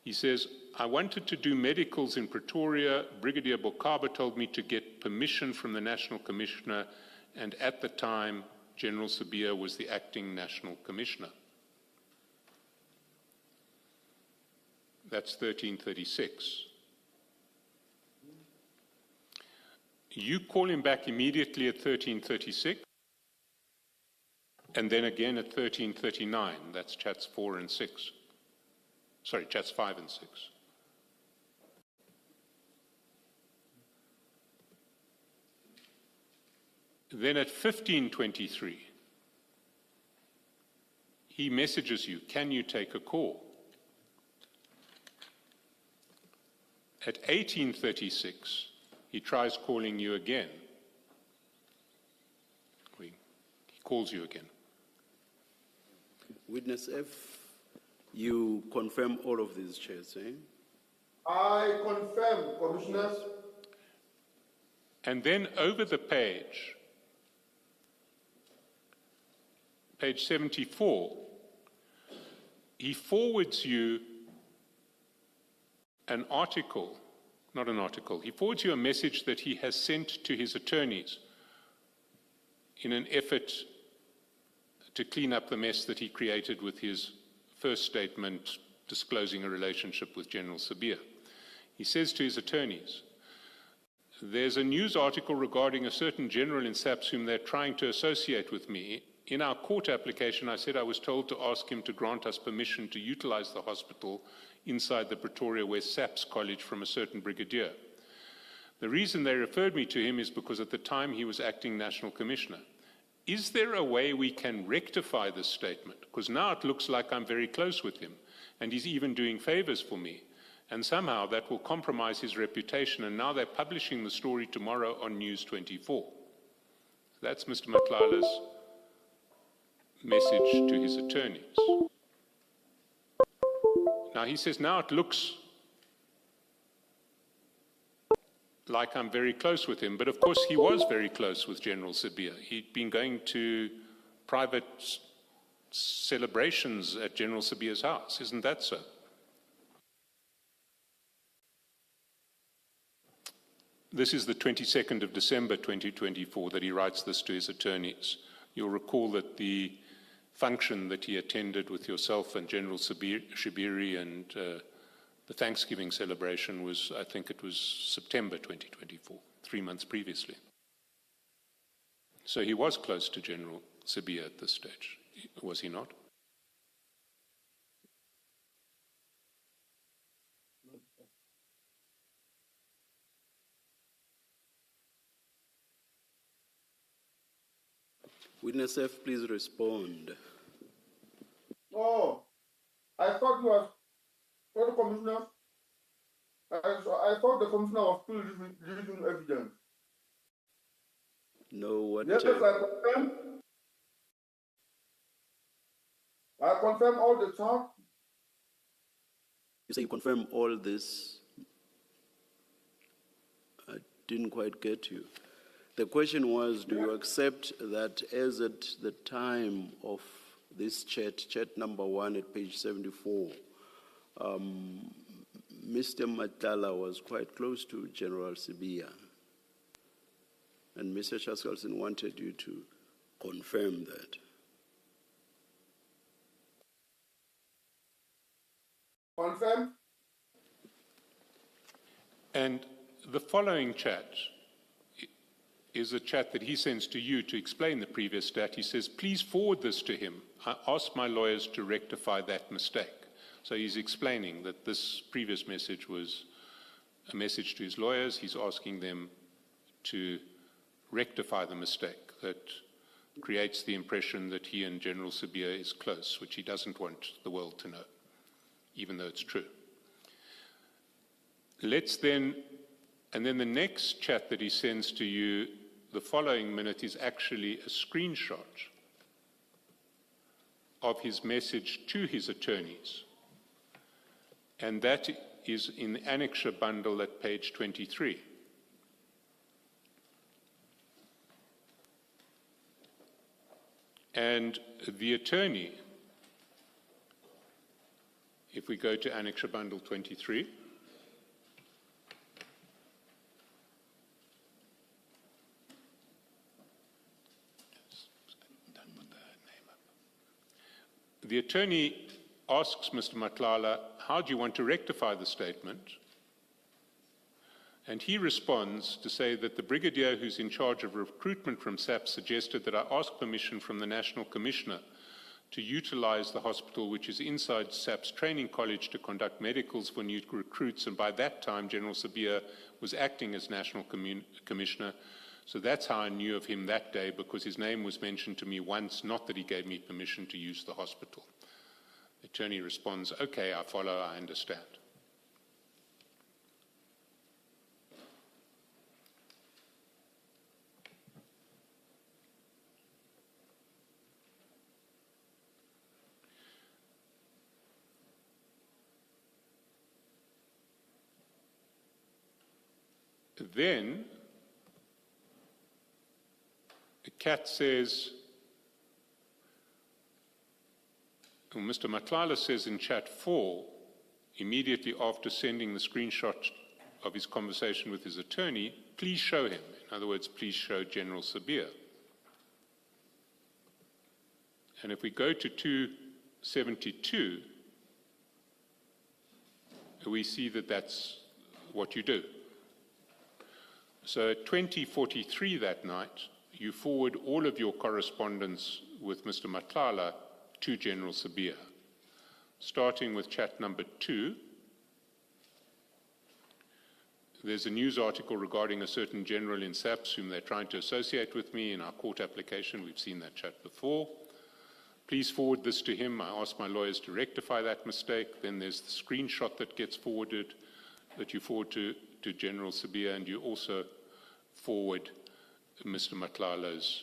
He says, I wanted to do medicals in Pretoria. Brigadier Bokaba told me to get permission from the National Commissioner, and at the time, General Sibia was the acting National Commissioner. That's 1336. You call him back immediately at 1336, and then again at 1339. That's chats 4 and 6. Sorry, chats 5 and 6. Then at 15:23, he messages you, can you take a call? At 18:36, he tries calling you again. He calls you again. Witness F, you confirm all of these, Chair, eh? I confirm, Commissioners. And then over the page 74, he forwards you an article, not an article, he forwards you a message that he has sent to his attorneys in an effort to clean up the mess that he created with his first statement disclosing a relationship with General Sabia. He says to his attorneys, there's a news article regarding a certain general in SAPS whom they're trying to associate with me. In our court application, I said I was told to ask him to grant us permission to utilize the hospital inside the Pretoria West SAPS College from a certain brigadier. The reason they referred me to him is because at the time he was acting National Commissioner. Is there a way we can rectify this statement? Because now it looks like I'm very close with him, and he's even doing favors for me. And somehow that will compromise his reputation, and now they're publishing the story tomorrow on News 24. That's Mr. Matlala's message to his attorneys. Now he says, now it looks like I'm very close with him, but of course he was very close with General Sabia. He'd been going to private celebrations at General Sabia's house, isn't that so? This is the 22nd of December 2024 that he writes this to his attorneys. You'll recall that the function that he attended with yourself and General Shibiri and the Thanksgiving celebration was, I think it was September 2024, 3 months previously. So he was close to General Sabia at this stage, was he not? Witness F, please respond. Oh, I thought you was, the Commissioner, I thought the Commissioner was still releasing evidence. No, what? Yes, I confirm all the charge. You say you confirm all this? I didn't quite get you. The question was, do you accept that as at the time of this chat number 1 at page 74, Mr. Matala was quite close to General Sabia, and Mr. Chaskalson wanted you to confirm that? Confirm? And the following chat is a chat that he sends to you to explain the previous stat. He says, please forward this to him. I asked my lawyers to rectify that mistake. So he's explaining that this previous message was a message to his lawyers. He's asking them to rectify the mistake that creates the impression that he and General Sabia is close, which he doesn't want the world to know, even though it's true. And then the next chat that he sends to you the following minute is actually a screenshot of his message to his attorneys. And that is in the annexure bundle at page 23. And the attorney, if we go to annexure bundle 23, the attorney asks Mr. Matlala, how do you want to rectify the statement? And he responds to say that the brigadier who's in charge of recruitment from SAPS suggested that I ask permission from the National Commissioner to utilize the hospital, which is inside SAPS Training College, to conduct medicals for new recruits. And by that time, General Sabia was acting as National Commissioner, So that's how I knew of him that day, because his name was mentioned to me once, not that he gave me permission to use the hospital. The attorney responds, okay, I follow, I understand. Then, Kat says, well, Mr. Matlala says in chat 4, immediately after sending the screenshot of his conversation with his attorney, please show him. In other words, please show General Sabir. And if we go to 272, we see that that's what you do. So at 20:43 that night, you forward all of your correspondence with Mr. Matlala to General Sabir. Starting with chat number 2, there's a news article regarding a certain general in SAPS whom they're trying to associate with me in our court application. We've seen that chat before. Please forward this to him. I asked my lawyers to rectify that mistake. Then there's the screenshot that gets forwarded, that you forward to General Sabir, and you also forward Mr. Matlala's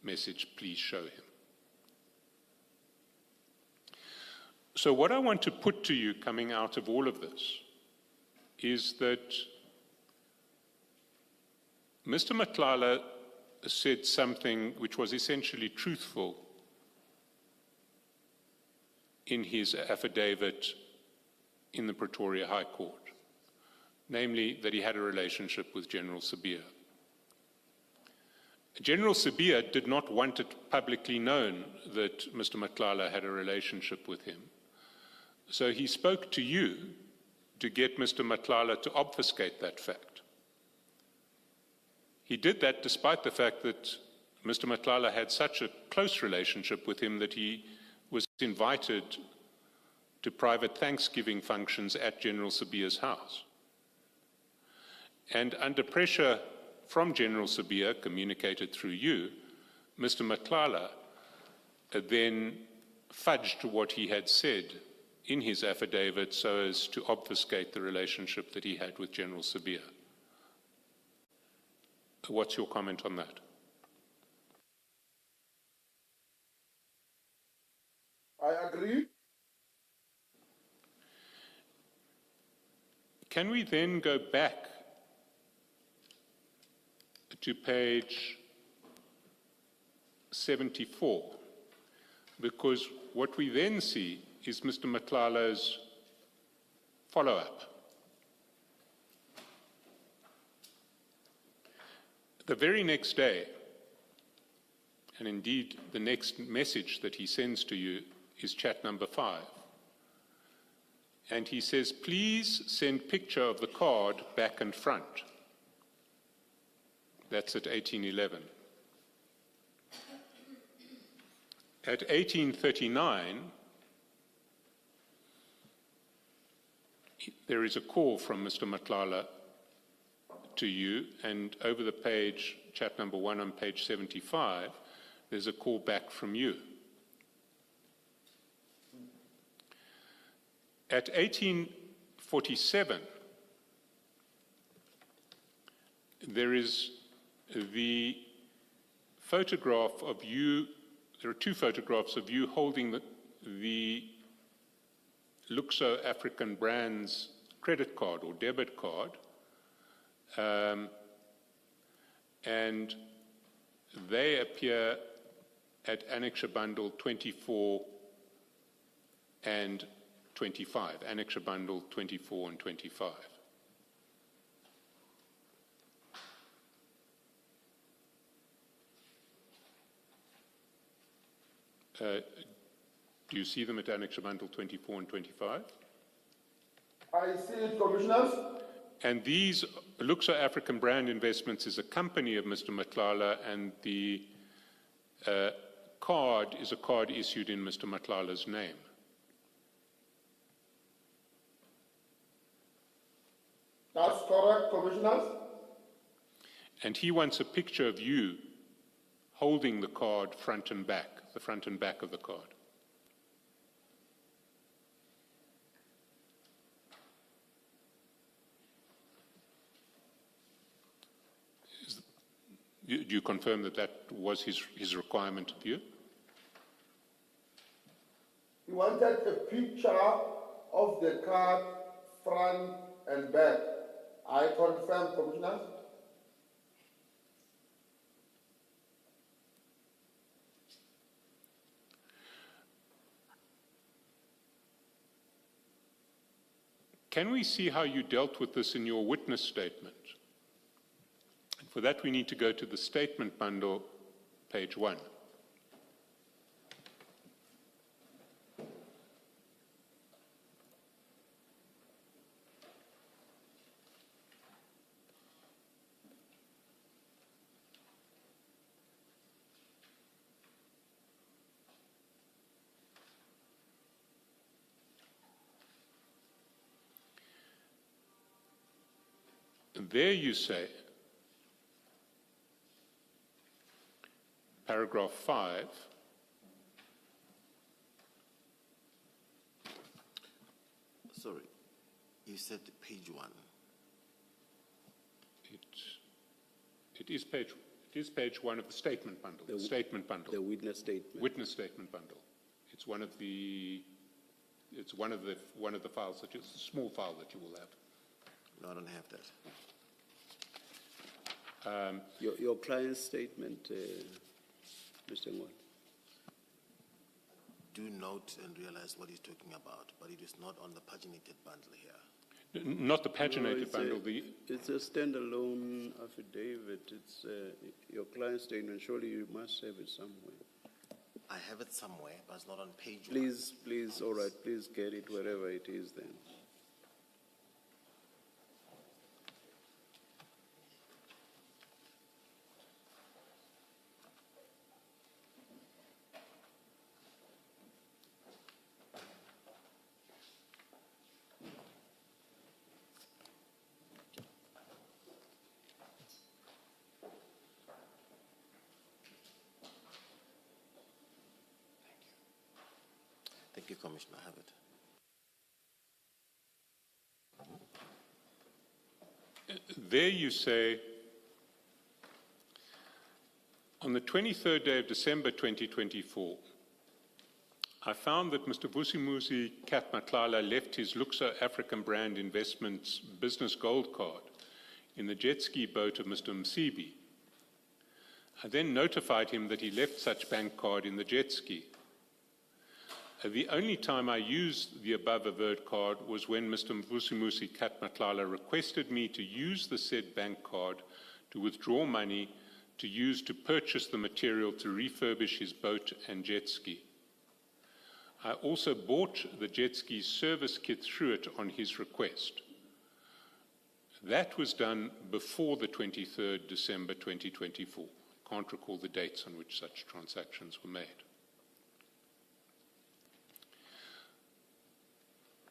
message, please show him. So what I want to put to you coming out of all of this is that Mr. Matlala said something which was essentially truthful in his affidavit in the Pretoria High Court, namely that he had a relationship with General Sabir. General Sabir did not want it publicly known that Mr. Matlala had a relationship with him. So he spoke to you to get Mr. Matlala to obfuscate that fact. He did that despite the fact that Mr. Matlala had such a close relationship with him that he was invited to private Thanksgiving functions at General Sabir's house. And under pressure from General Sabir, communicated through you, Mr. Matlala then fudged what he had said in his affidavit so as to obfuscate the relationship that he had with General Sabir. What's your comment on that? I agree. Can we then go back to page 74? Because what we then see is Mr. Matlala's follow-up. The very next day, and indeed the next message that he sends to you is chat number 5. And he says, please send picture of the card back and front. That's at 1811. At 1839, there is a call from Mr. Matlala to you, and over the page, chat number 1 on page 75, there's a call back from you. At 1847, there is the photograph of you, there are 2 photographs of you holding the Luxo African Brands credit card or debit card, and they appear at Annexure Bundle 24 and 25, Annexure Bundle 24 and 25. Do you see them at Annexure Bundle 24 and 25? I see it, Commissioners. And these Luxo African Brand Investments is a company of Mr. Matlala, and the card is a card issued in Mr. Matlala's name. That's correct, Commissioners. and he wants a picture of you holding the card front and back, the front and back of the card. Do you confirm that that was his requirement of you? He wanted a picture of the card front and back. I confirm, Commissioner. Can we see how you dealt with this in your witness statement? And for that, we need to go to the statement bundle, page 1. There you say, paragraph 5, Sorry, you said page 1. it is page 1 of the statement bundle. The statement bundle. The witness statement. Witness statement bundle. It's one of the files that it's a small file that you will have. No, I don't have that. Your client's statement, Mr. Ngwan. Do note and realize what he's talking about, but it is not on the paginated bundle here. Not the paginated No, bundle. It's a standalone affidavit. It's your client's statement. Surely you must have it somewhere. I have it somewhere, but it's not on page 1. Please, all right, please get it wherever it is then. Thank you, Commissioner. I have it. There you say, on the 23rd day of December 2024, I found that Mr. Vusimuzi Matlala left his Luxa African Brand Investments business gold card in the jet ski boat of Mr. Msibi. I then notified him that he left such bank card in the jet ski. The only time I used the above averred card was when Mr. Vusimuzi Matlala requested me to use the said bank card to withdraw money to use to purchase the material to refurbish his boat and jet ski. I also bought the jet ski service kit through it on his request. That was done before the 23rd December 2024. Can't recall the dates on which such transactions were made.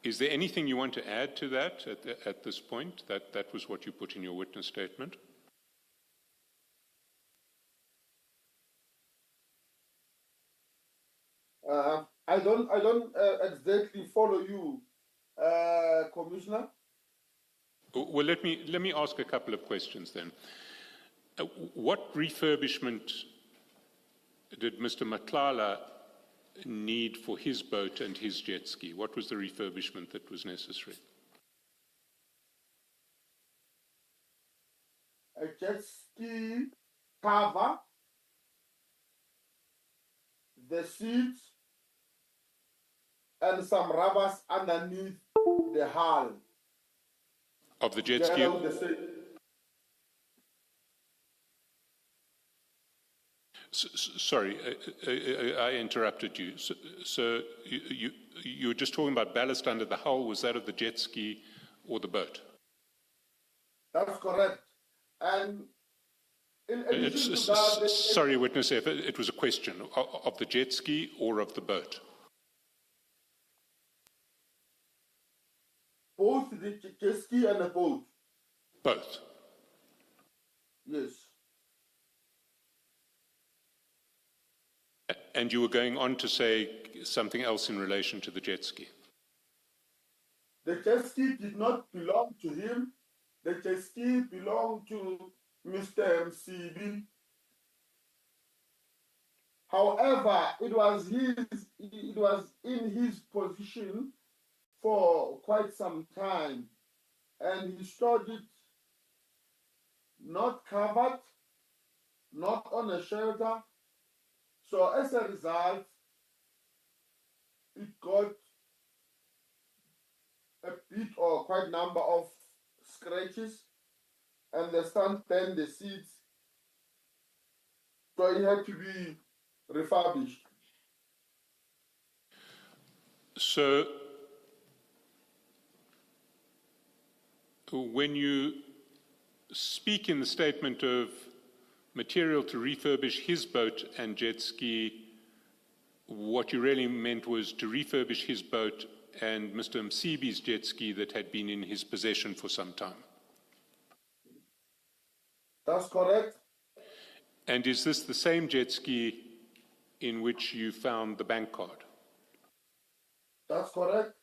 Is there anything you want to add to that at this point? That was what you put in your witness statement? I don't exactly follow you, Commissioner. Well, let me ask a couple of questions then. What refurbishment did Mr. Matlala need for his boat and his jet ski? What was the refurbishment that was necessary? A jet ski cover, the seats, and some rubbers underneath the hull. Of the jet ski? Sorry, I interrupted you. So you were just talking about ballast under the hull. Was that of the jet ski or the boat? That's correct. And in addition to that... Sorry, witness F, it was a question of the jet ski or of the boat? Both the jet ski and the boat. Both? Yes. And you were going on to say something else in relation to the jet ski. The jet ski did not belong to him. The jet ski belonged to Mr. MCB. However, it was in his position for quite some time, and he stored it not covered, not on a shelter. So as a result, it got a bit or quite number of scratches, and the sun bent the seats, so it had to be refurbished. So when you speak in the statement of material to refurbish his boat and jet ski, what you really meant was to refurbish his boat and Mr. Msibi's jet ski that had been in his possession for some time. That's correct. And is this the same jet ski in which you found the bank card? That's correct.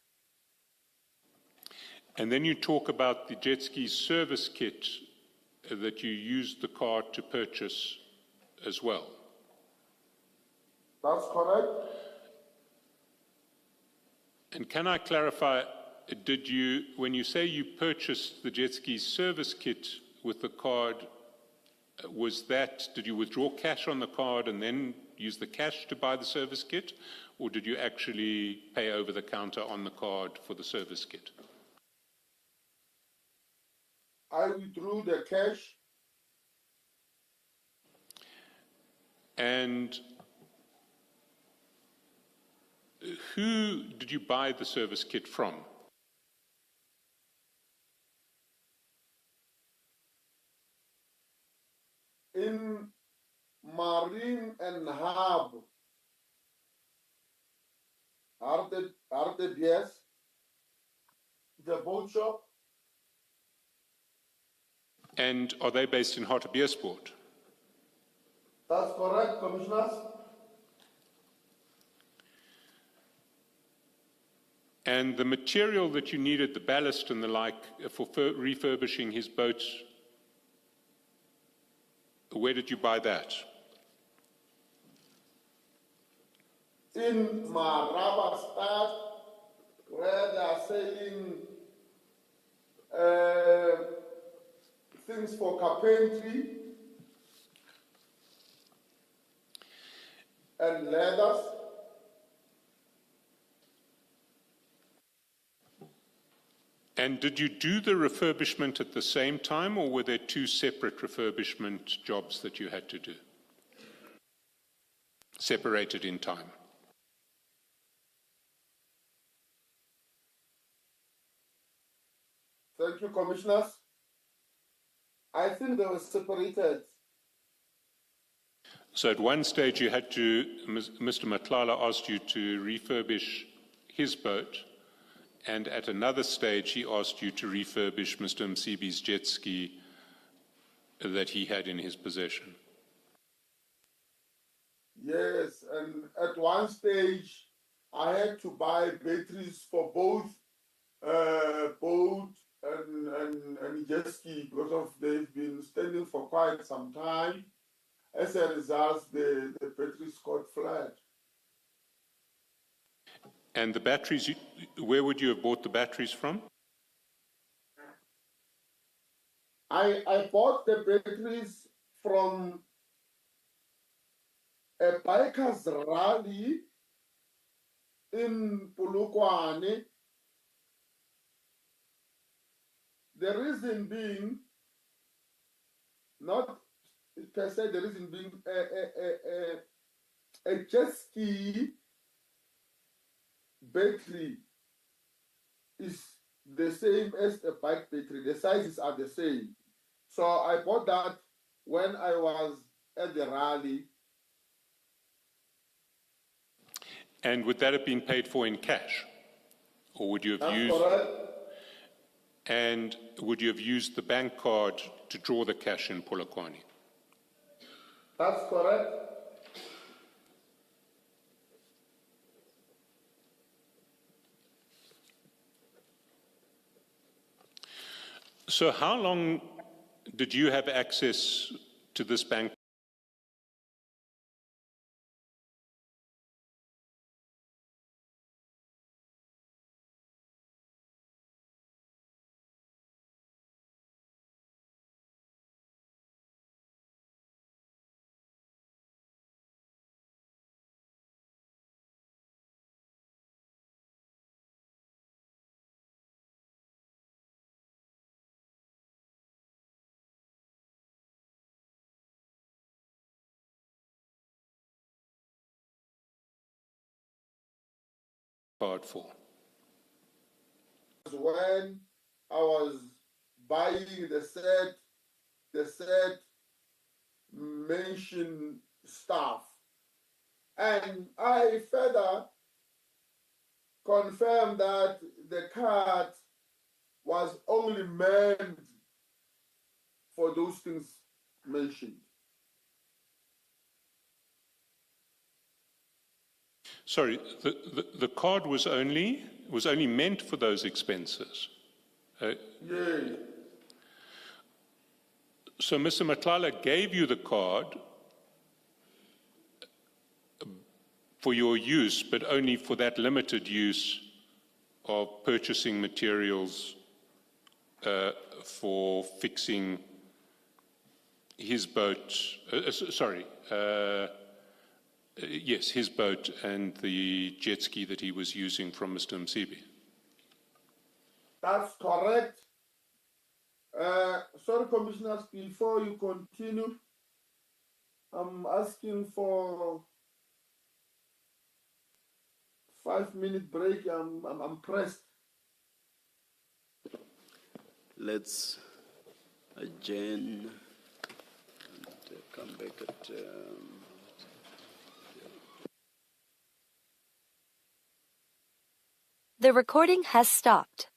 And then you talk about the jet ski service kit that you used the card to purchase as well. That's correct. And can I clarify, did you, when you say you purchased the jet ski service kit with the card, was that, did you withdraw cash on the card and then use the cash to buy the service kit? Or did you actually pay over the counter on the card for the service kit? I withdrew the cash. And who did you buy the service kit from? In Marine and Hub, RTBS, the boat shop. And are they based in Hartbeespoort? That's correct, Commissioners. And the material that you needed, the ballast and the like, for refurbishing his boat, where did you buy that? In Maraba Stad, where they are selling things for carpentry and leathers. And did you do the refurbishment at the same time, or were there two separate refurbishment jobs that you had to do? Separated in time? Thank you, Commissioners. I think they were separated. So at one stage you had to, Mr. Matlala asked you to refurbish his boat, and at another stage he asked you to refurbish Mr. Msibi's jet ski that he had in his possession. Yes, and at one stage I had to buy batteries for both boat and jet ski because of they've been standing for quite some time. As a result, the batteries got flat. And the batteries, where would you have bought the batteries from? I bought the batteries from a bikers rally in Polokwane. The reason being, not per se, the reason being a jet ski battery is the same as a bike battery. The sizes are the same. So I bought that when I was at the rally. And would that have been paid for in cash? Or would you have That's used... correct. And would you have used the bank card to draw the cash in Polokwane? That's correct. So how long did you have access to this bank? Card for? When I was buying the said mentioned stuff. And I further confirmed that the card was only meant for those things mentioned. Sorry, the card was only meant for those expenses. Yeah. So Mr. Matlala gave you the card for your use, but only for that limited use of purchasing materials for fixing his boat, yes, his boat and the jet ski that he was using from Mr. Msibi. That's correct. Sorry, Commissioners, before you continue, I'm asking for 5-minute break. I'm pressed. Let's adjourn and come back at. The recording has stopped.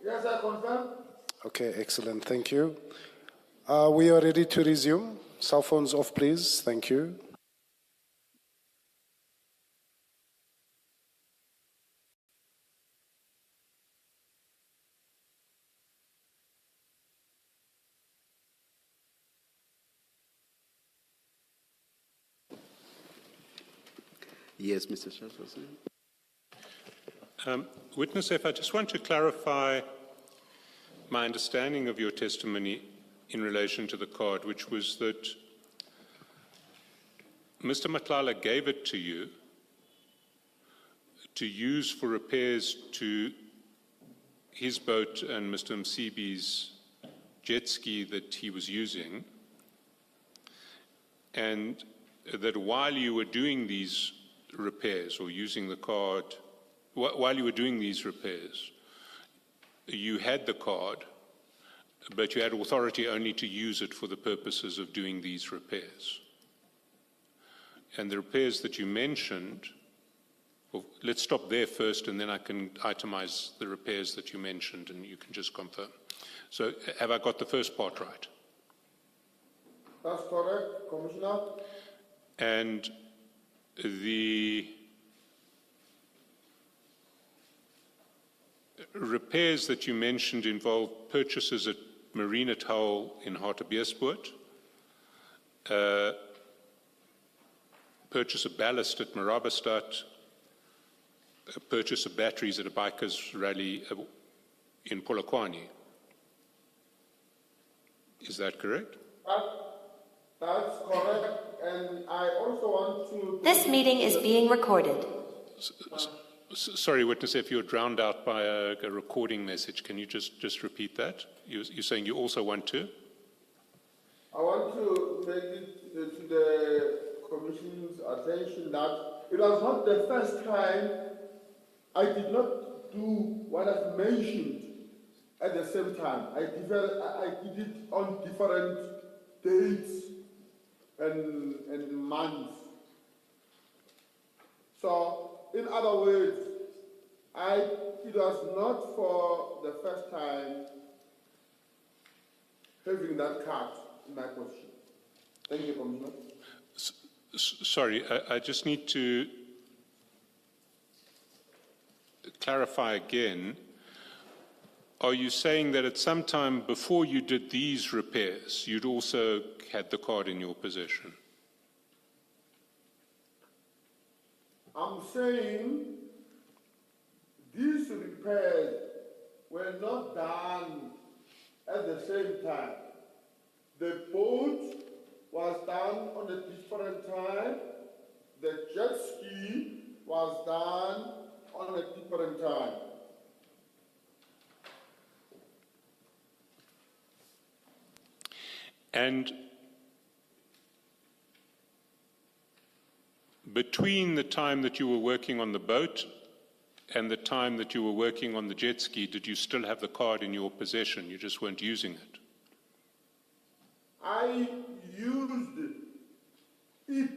Yes, I confirm. Okay, excellent. Thank you. We are ready to resume. Cell phones off, please. Thank you. Yes, Mr. Chairperson. Witness F, I just want to clarify my understanding of your testimony in relation to the card, which was that Mr. Matlala gave it to you to use for repairs to his boat and Mr. Msibi's jet ski that he was using, and that while you were doing these repairs or using the card, while you were doing these repairs, you had the card, but you had authority only to use it for the purposes of doing these repairs. And the repairs that you mentioned, well, let's stop there first and then I can itemize the repairs that you mentioned and you can just confirm. So have I got the first part right? That's correct, Commissioner. And the repairs that you mentioned involve purchases at Marina Toll in Hartbeespoort, purchase of ballast at Marabastad, purchase of batteries at a bikers rally in Polokwane. Is that correct? That's correct. And I also want to... This meeting is being recorded. Sorry, witness, if you're drowned out by a recording message, can you just repeat that? You're saying you also want to? I want to make it to the Commission's attention that it was not the first time I did not do what I've mentioned at the same time. I did it on different dates and months. So, in other words, it was not for the first time having that card in my position. Thank you, Commissioner. Sorry, I just need to clarify again. Are you saying that at some time before you did these repairs, you'd also had the card in your possession? I'm saying these repairs were not done at the same time. The boat was done on a different time. The jet ski was done on a different time. And between the time that you were working on the boat and the time that you were working on the jet ski, did you still have the card in your possession? You just weren't using it? I used it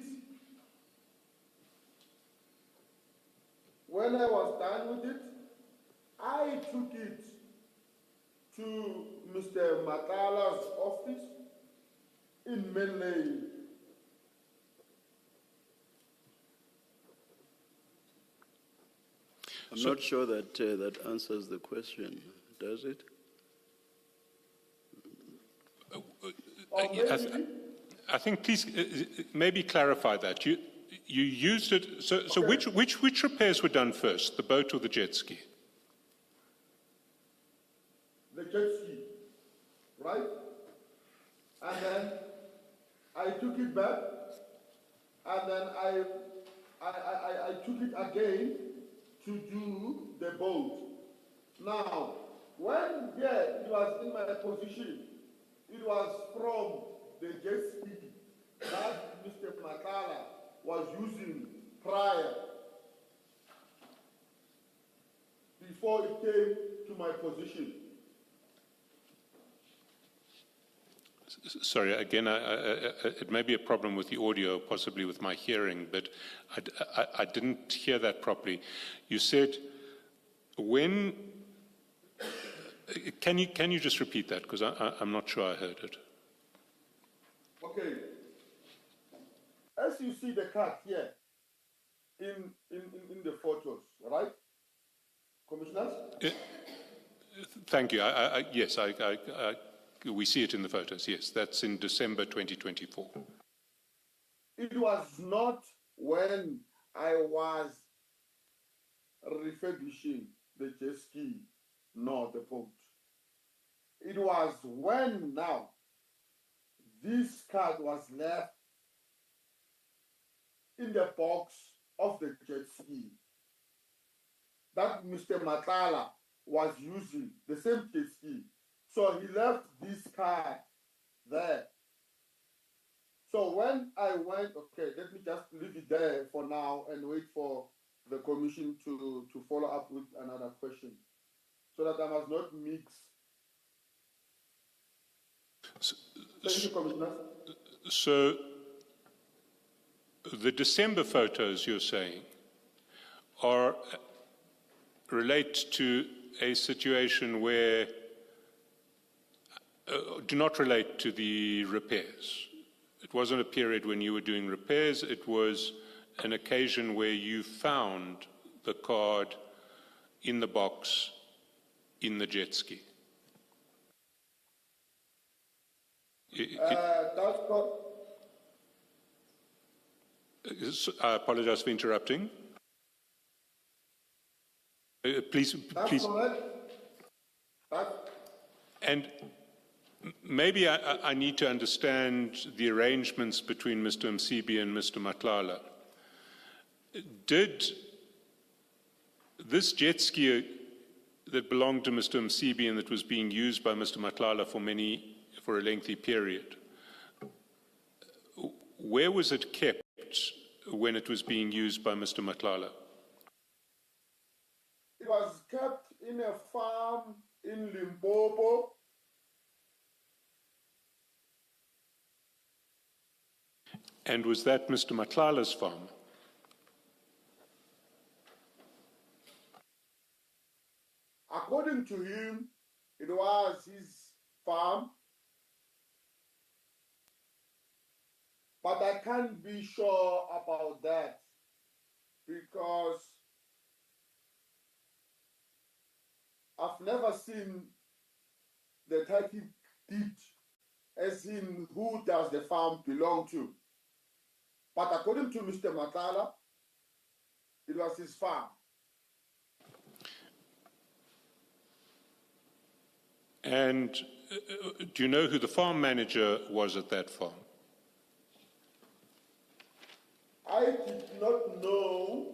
when I was done with it. I took it to Mr. Matala's office in Manley. I'm not sure that that answers the question, does it? I think, please, maybe clarify that. You used it, so okay. which repairs were done first, the boat or the jet ski? The jet ski, right? And then I took it back, and then I took it again to do the boat. Now, when it was in my position, it was from the jet ski that Mr. Matala was using prior, before it came to my position. Sorry, again, it may be a problem with the audio, possibly with my hearing, but I didn't hear that properly. You said when. Can you just repeat that, because I'm not sure I heard it. Okay. As you see the card here in the photos, right, Commissioners? Thank you. Yes, we see it in the photos. Yes, that's in December 2024. It was not when I was refurbishing the jet ski nor the boat. It was when now this card was left in the box of the jet ski that Mr. Matala was using, the same jet ski. So he left this card there. So when I went, okay, let me just leave it there for now and wait for the commission to follow up with another question so that I must not mix. Thank you, Commissioner. So the December photos you're saying relate to a situation where do not relate to the repairs. It wasn't a period when you were doing repairs. It was an occasion where you found the card in the box in the jet ski. That's correct. I apologize for interrupting. Please. That's correct. And maybe I need to understand the arrangements between Mr. Msibi and Mr. Matlala. Did this jet ski that belonged to Mr. Msibi and that was being used by Mr. Matlala for a lengthy period, where was it kept when it was being used by Mr. Matlala? It was kept in a farm in Limpopo. And was that Mr. Matlala's farm? According to him, it was his farm. But I can't be sure about that because I've never seen the title deed as in who does the farm belong to. But according to Mr. Matala, it was his farm. And do you know who the farm manager was at that farm? I did not know.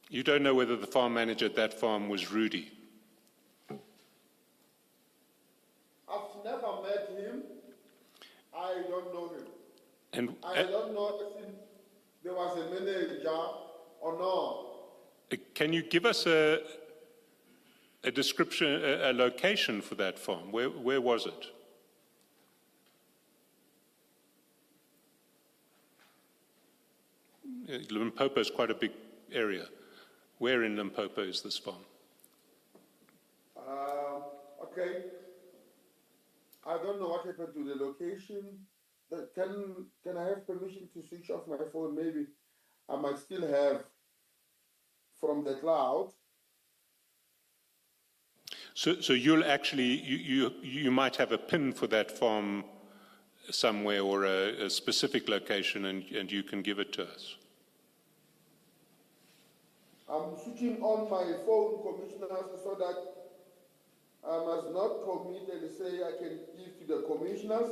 You don't know whether the farm manager at that farm was Rudy? I've never met him. I don't know him. And I don't know if there was a manager or not. can you give us a description, a location for that farm? Where was it? Limpopo is quite a big area. Where in Limpopo is this farm? Okay. I don't know what happened to the location. Can I have permission to switch off my phone? Maybe I might still have from the cloud. So you'll actually, you might have a pin for that farm somewhere or a specific location and you can give it to us. I'm switching on my phone, Commissioners, so that I must not commit and say I can give to the Commissioners.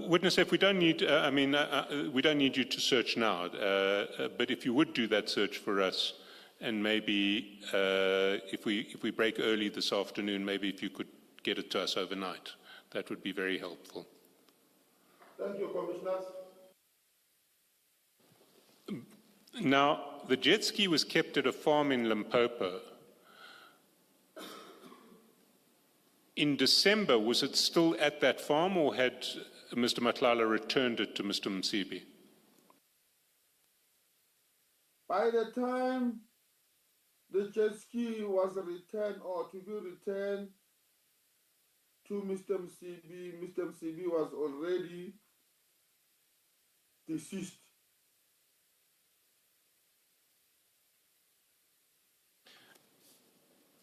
Witness, if we don't need, we don't need you to search now, but if you would do that search for us, and maybe if we break early this afternoon, maybe if you could get it to us overnight, that would be very helpful. Thank you, Commissioners. Now, the jet ski was kept at a farm in Limpopo. In December, was it still at that farm, or had Mr. Matlala returned it to Mr. Msibi? By the time the jet ski was returned or to be returned to Mr. Msibi was already deceased.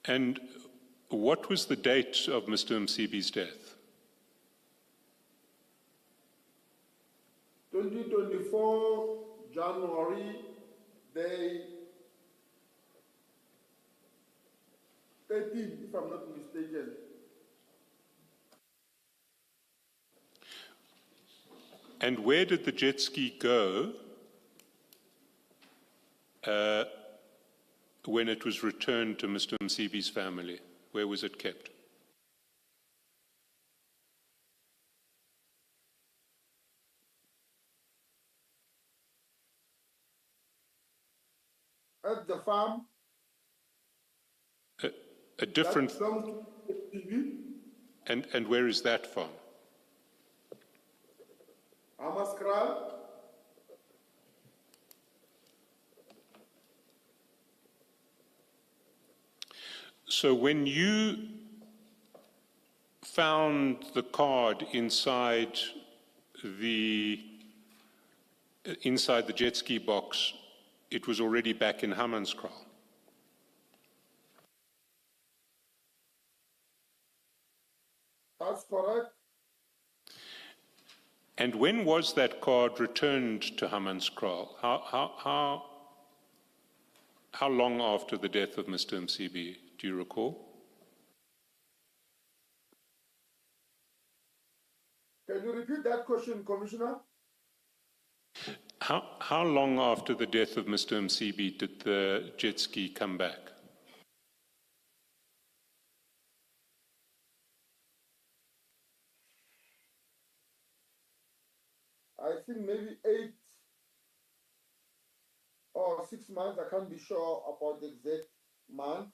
And what was the date of Mr. Msibi's death? 2024, January, day 13, if I'm not mistaken. And where did the jet ski go when it was returned to Mr. Msibi's family? Where was it kept? At the farm. A different... That belongs to TV. And where is that farm? Amaskral. So when you found the card inside the jet ski box, it was already back in Hammanskraal. That's correct. And when was that card returned to Hammanskraal? How long after the death of Mr. Msibi, do you recall? Can you repeat that question, Commissioner? How long after the death of Mr. Msibi did the jet ski come back? I think maybe 8 or 6 months. I can't be sure about the exact month.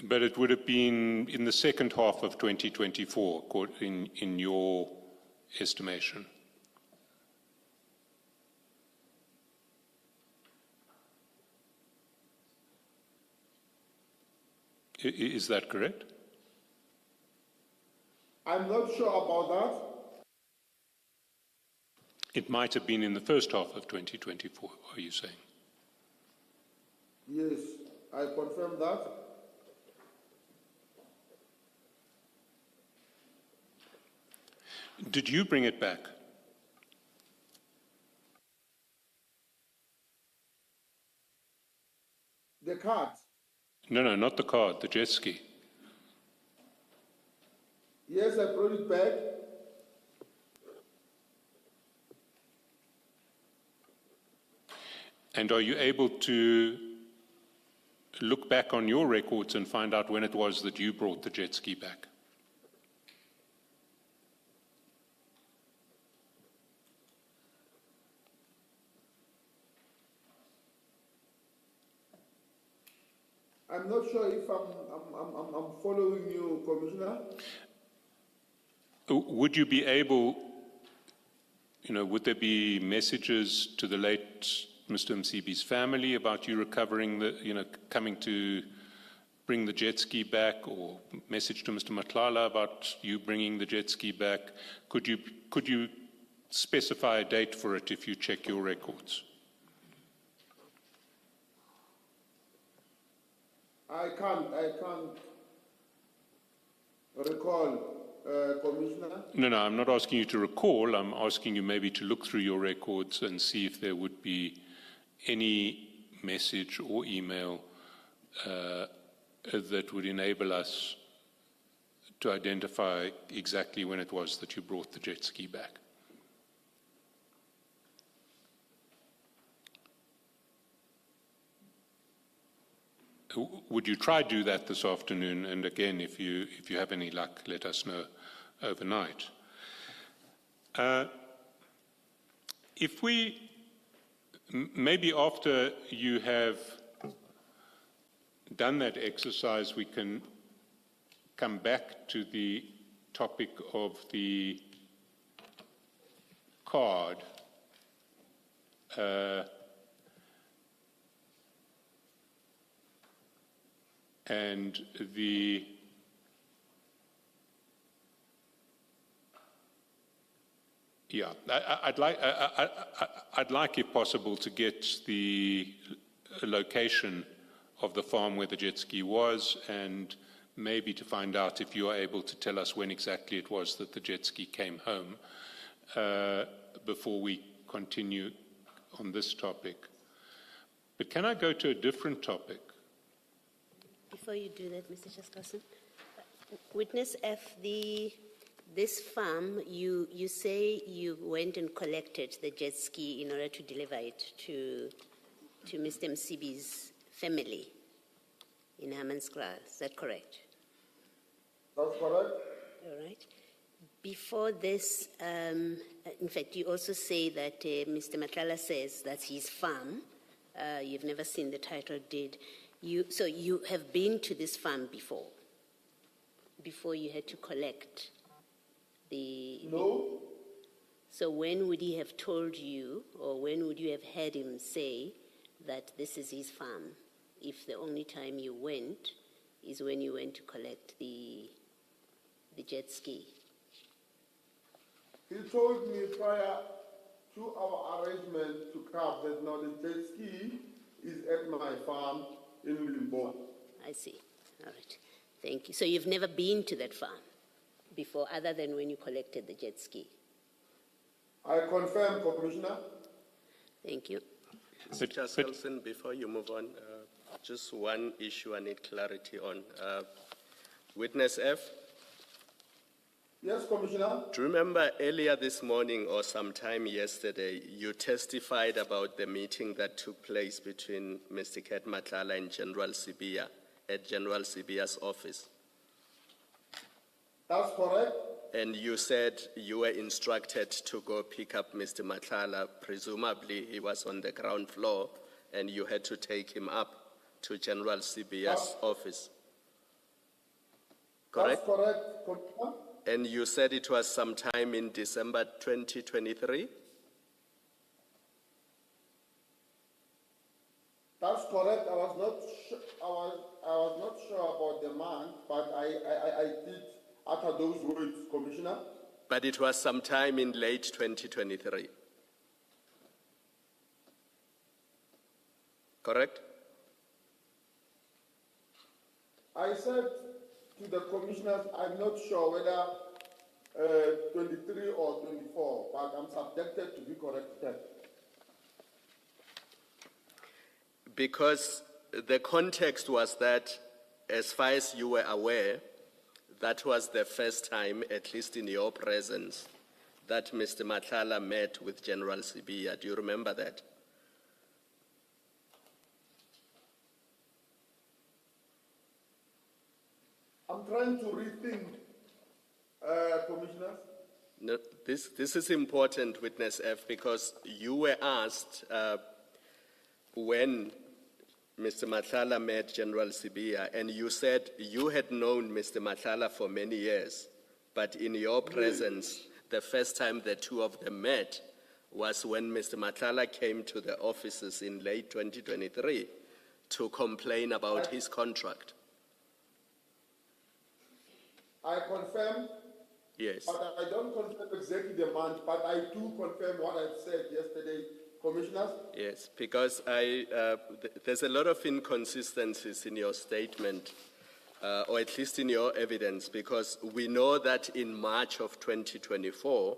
But it would have been in the second half of 2024, in your estimation. Is that correct? I'm not sure about that. It might have been in the first half of 2024, are you saying? Yes, I confirm that. Did you bring it back? The card. No, not the card, the jet ski. Yes, I brought it back. And are you able to look back on your records and find out when it was that you brought the jet ski back? I'm not sure if I'm following you, Commissioner. Would you be able, would there be messages to the late Mr. Msibi's family about you recovering coming to bring the jet ski back, or message to Mr. Matlala about you bringing the jet ski back? Could you specify a date for it if you check your records? I can't recall, Commissioner. No, I'm not asking you to recall. I'm asking you maybe to look through your records and see if there would be any message or email that would enable us to identify exactly when it was that you brought the jet ski back. Would you try to do that this afternoon? And again, if you have any luck, let us know overnight. If we, maybe after you have done that exercise, we can come back to the topic of the card. And the I'd like, if possible, to get the location of the farm where the jet ski was, and maybe to find out if you are able to tell us when exactly it was that the jet ski came home, before we continue on this topic. But can I go to a different topic? Before you do that, Mr. Chairperson, Witness F, this farm, you say you went and collected the jet ski in order to deliver it to Mr. Msibi's family in Hammanskraal. Is that correct? That's correct. All right. Before this, in fact, you also say that Mr. Matlala says that's his farm. You've never seen the title deed. So you have been to this farm before you had to collect the... No. So when would he have told you, or when would you have heard him say that this is his farm, if the only time you went is when you went to collect the jet ski? He told me prior to our arrangement to come that now the jet ski is at my farm in Limbo. I see. All right. Thank you. So you've never been to that farm before, other than when you collected the jet ski? I confirm, Commissioner. Thank you. Mr. Chairperson, before you move on, just one issue I need clarity on. Witness F? Yes, Commissioner. Do you remember earlier this morning or sometime yesterday, you testified about the meeting that took place between Mr. Ket Matlala and General Sibia at General Sibia's office? That's correct. And you said you were instructed to go pick up Mr. Matlala. Presumably, he was on the ground floor, and you had to take him up to General Sibia's office. Correct? That's correct, Commissioner. And you said it was sometime in December 2023? That's correct. I was not sure about the month, but I did utter those words, Commissioner. But it was sometime in late 2023. Correct? I said to the commissioners, I'm not sure whether 23 or 24, but I'm subjected to be corrected. Because the context was that, as far as you were aware, that was the first time, at least in your presence, that Mr. Matlala met with General Sibia. Do you remember that? I'm trying to rethink, Commissioners. No, this is important, Witness F, because you were asked when Mr. Matlala met General Sibia, and you said you had known Mr. Matlala for many years, but in your presence, the first time the two of them met was when Mr. Matlala came to the offices in late 2023 to complain about his contract. I confirm, Yes. but I don't confirm exactly the month, but I do confirm what I said yesterday, Commissioners. Yes, because there's a lot of inconsistencies in your statement, or at least in your evidence, because we know that in March of 2024,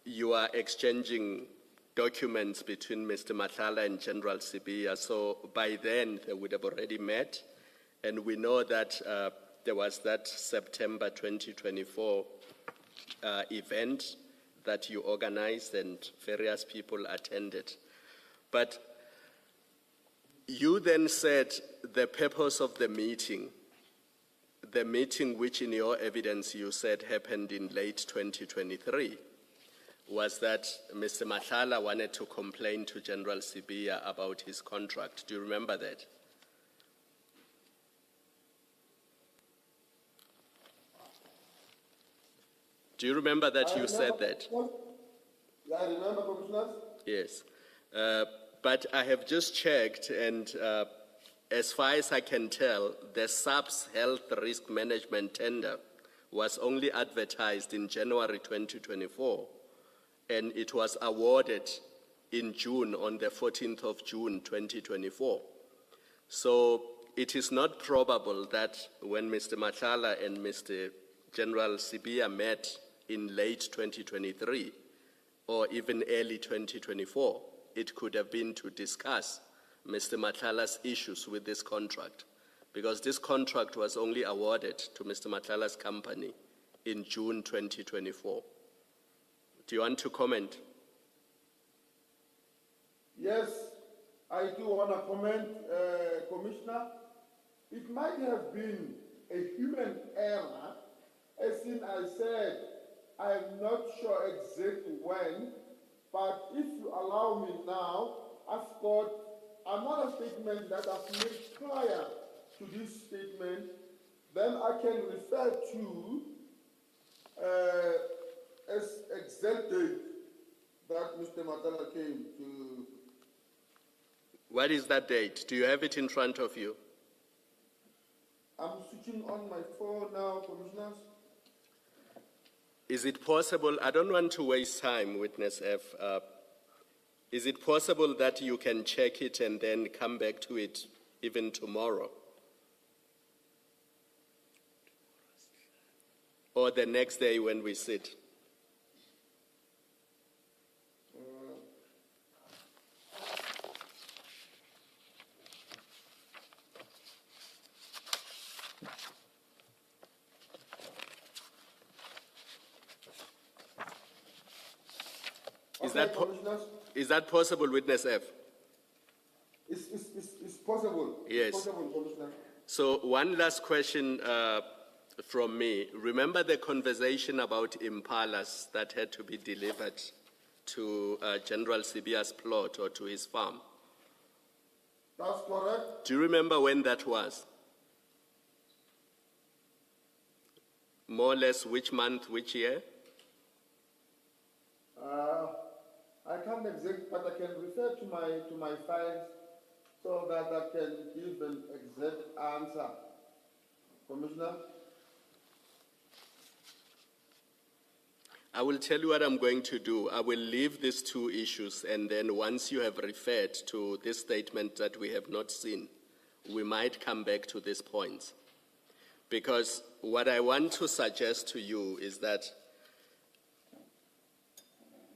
you are exchanging documents between Mr. Matlala and General Sibia, so by then they would have already met, and we know that there was that September 2024 event that you organized and various people attended. But you then said the purpose of the meeting, the meeting which in your evidence you said happened in late 2023 was that Mr. Matlala wanted to complain to General Sibia about his contract. Do you remember that? Do you remember that you said that? Yeah, I remember, Commissioners. Yes. But I have just checked, and as far as I can tell, the SAPS Health Risk Management tender was only advertised in January 2024, and it was awarded in June, on the 14th of June 2024. So it is not probable that when Mr. Matlala and Mr. General Sibia met in late 2023 or even early 2024, it could have been to discuss Mr. Matlala's issues with this contract, because this contract was only awarded to Mr. Matlala's company in June 2024. Do you want to comment? Yes, I do want to comment, Commissioner. It might have been a human error, as in I said, I'm not sure exactly when, but if you allow me now, I've got another statement that I've made prior to this statement, then I can refer to as exact date that Mr. Madlanga came to. What is that date? Do you have it in front of you? I'm switching on my phone now, Commissioners. Is it possible, I don't want to waste time, Witness F. Is it possible that you can check it and then come back to it even tomorrow? Or the next day when we sit? Is that possible, Witness F? It's possible. Yes. It's possible, Commissioner. So one last question from me. Remember the conversation about impalas that had to be delivered to General Sibia's plot or to his farm? That's correct. Do you remember when that was? More or less which month, which year? I can't exact, but I can refer to my files so that I can give an exact answer, Commissioner. I will tell you what I'm going to do. I will leave these two issues, and then once you have referred to this statement that we have not seen, we might come back to these points. Because what I want to suggest to you is that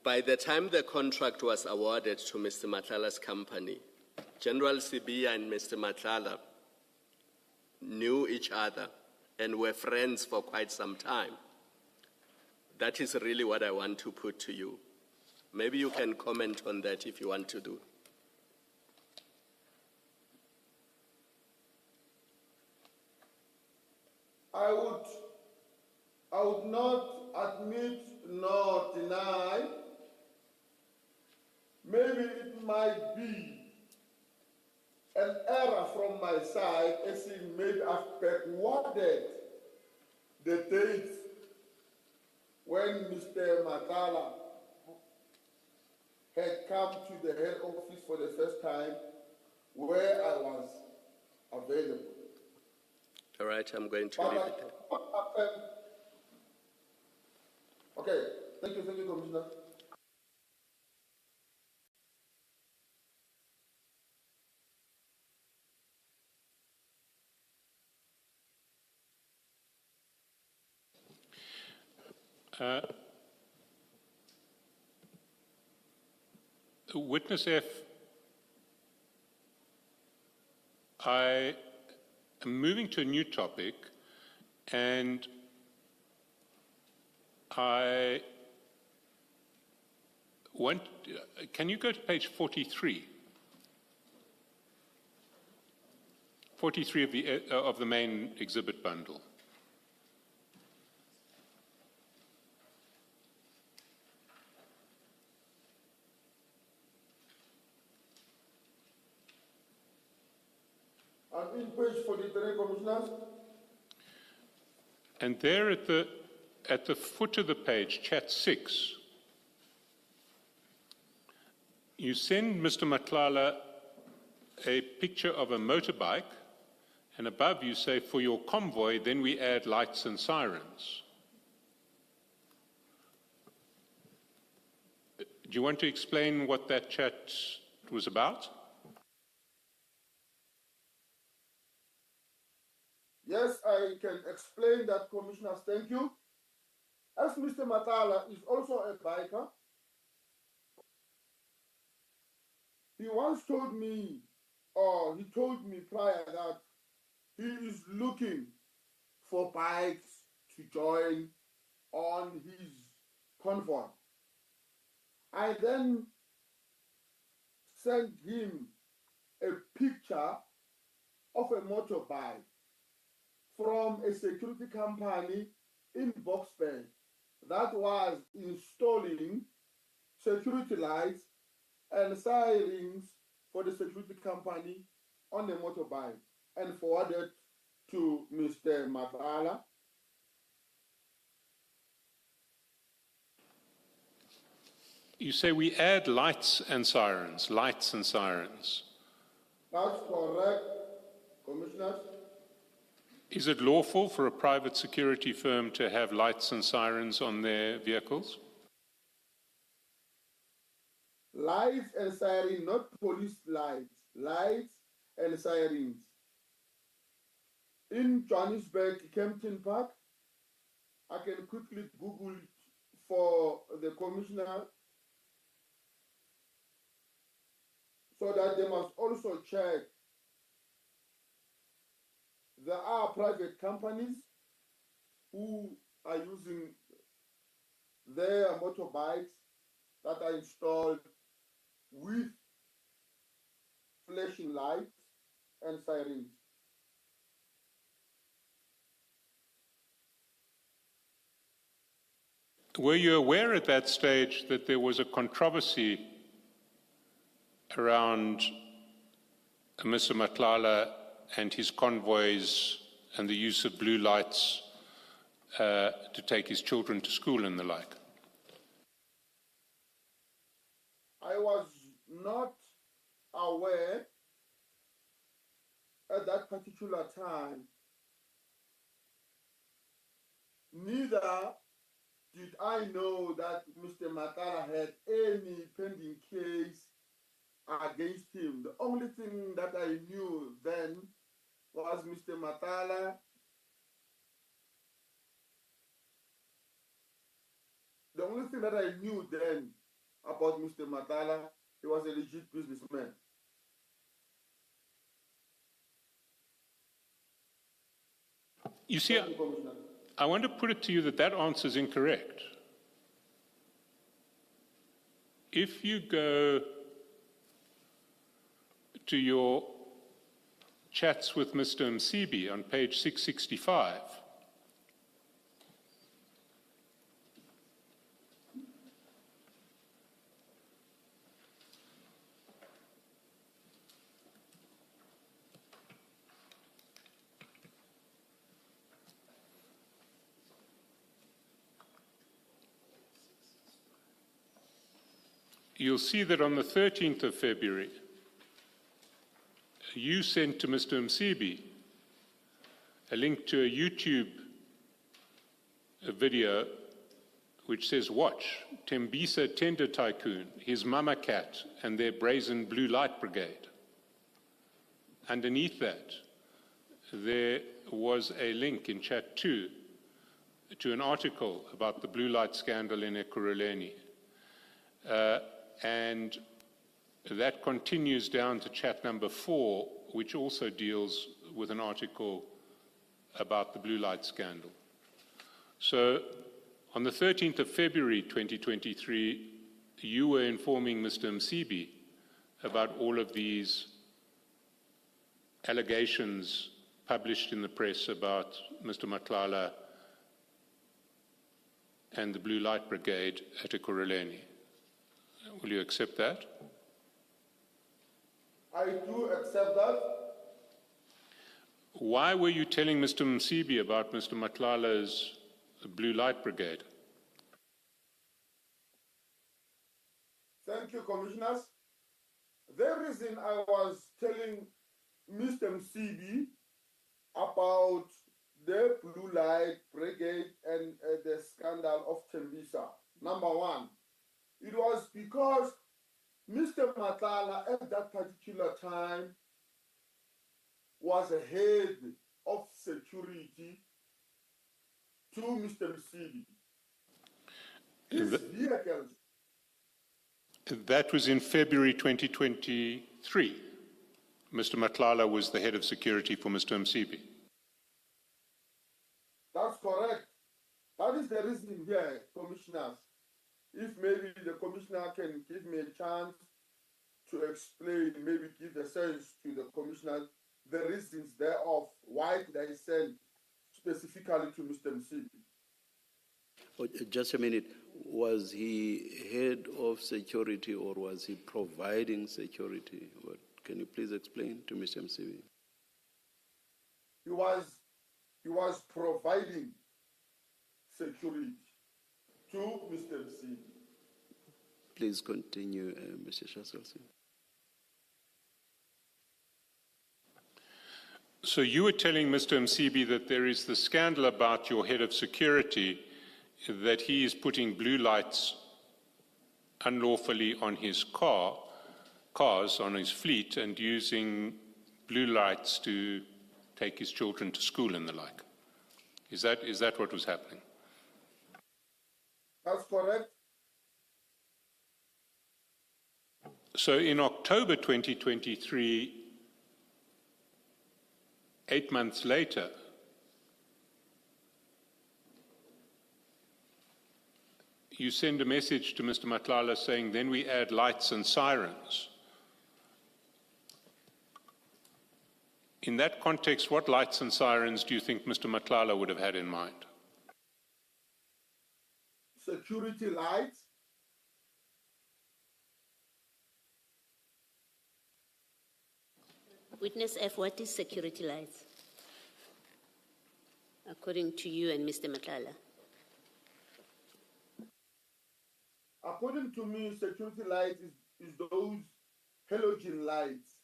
by the time the contract was awarded to Mr. Matlala's company, General Sibia and Mr. Matlala knew each other and were friends for quite some time. That is really what I want to put to you. Maybe you can comment on that if you want to do. I would not admit nor deny. Maybe it might be an error from my side, as in maybe I've backwarded the date when Mr. Matlala had come to the head office for the first time, where I was available. All right, I'm going to leave it there. Okay, thank you, Commissioner. Witness F, I am moving to a new topic, and I want, can you go to page 43? 43 of the main exhibit bundle. in page 43, Commissioners. And there at the foot of the page, chat 6, you send Mr. Matlala a picture of a motorbike, and above you say, for your convoy, then we add lights and sirens. Do you want to explain what that chat was about? Yes, I can explain that, Commissioners. Thank you. As Mr. Matala is also a biker, he once told me, or he told me prior, that he is looking for bikes to join on his convoy. I then sent him a picture of a motorbike from a security company in Boksburg that was installing security lights and sirens for the security company on the motorbike, and forwarded to Mr. Matala. You say we add lights and sirens, lights and sirens. That's correct, Commissioners. Is it lawful for a private security firm to have lights and sirens on their vehicles? Lights and sirens, not police lights, lights and sirens. In Johannesburg, Kempton Park, I can quickly Google it for the Commissioner so that they must also check. There are private companies who are using their motorbikes that are installed with flashing lights and sirens. Were you aware at that stage that there was a controversy around Mr. Matlala and his convoys and the use of blue lights to take his children to school and the like? I was not aware at that particular time. Neither did I know that Mr. Matala had any pending case against him. The only thing that I knew then was Mr. Matala the only thing that I knew then about Mr. Matala, he was a legit businessman. You see, I want to put it to you that that answer is incorrect. If you go to your chats with Mr. Msibi on page 665, you'll see that on the 13th of February, you sent to Mr. Msibi a link to a YouTube video which says, watch, Tembisa Tender Tycoon, his mama cat, and their brazen blue light brigade. Underneath that, there was a link in chat 2 to an article about the blue light scandal in Ekurhuleni. And that continues down to chat number 4, which also deals with an article about the blue light scandal. So on the 13th of February 2023, you were informing Mr. Msibi about all of these allegations published in the press about Mr. Matlala and the Blue Light Brigade at Ekurhuleni. Will you accept that? I do accept that. Why were you telling Mr. Msibi about Mr. Matlala's Blue Light Brigade? Thank you, Commissioners. The reason I was telling Mr. Msibi about the Blue Light Brigade and the scandal of Tembisa, number one, it was because Mr. Matlala at that particular time was a head of security to Mr. Msibi. His vehicles. That was in February 2023. Mr. Matlala was the head of security for Mr. Msibi. That's correct. That is the reason here, Commissioners. If maybe the Commissioner can give me a chance to explain, maybe give a sense to the Commissioners, the reasons thereof, why did I send specifically to Mr. Msibi? Oh, just a minute. Was he head of security or was he providing security? What, can you please explain to Mr. Msibi? He was providing security to Mr. Msibi. Please continue, Mr. Shaskalson. So you were telling Mr. Msibi that there is the scandal about your head of security, that he is putting blue lights unlawfully on his cars, on his fleet, and using blue lights to take his children to school and the like. Is that what was happening? That's correct. So in October 2023, 8 months later, you send a message to Mr. Matlala saying, then we add lights and sirens. In that context, what lights and sirens do you think Mr. Matlala would have had in mind? Security lights. Witness F, what is security lights? According to you and Mr. Matlala. According to me, security lights is those halogen lights.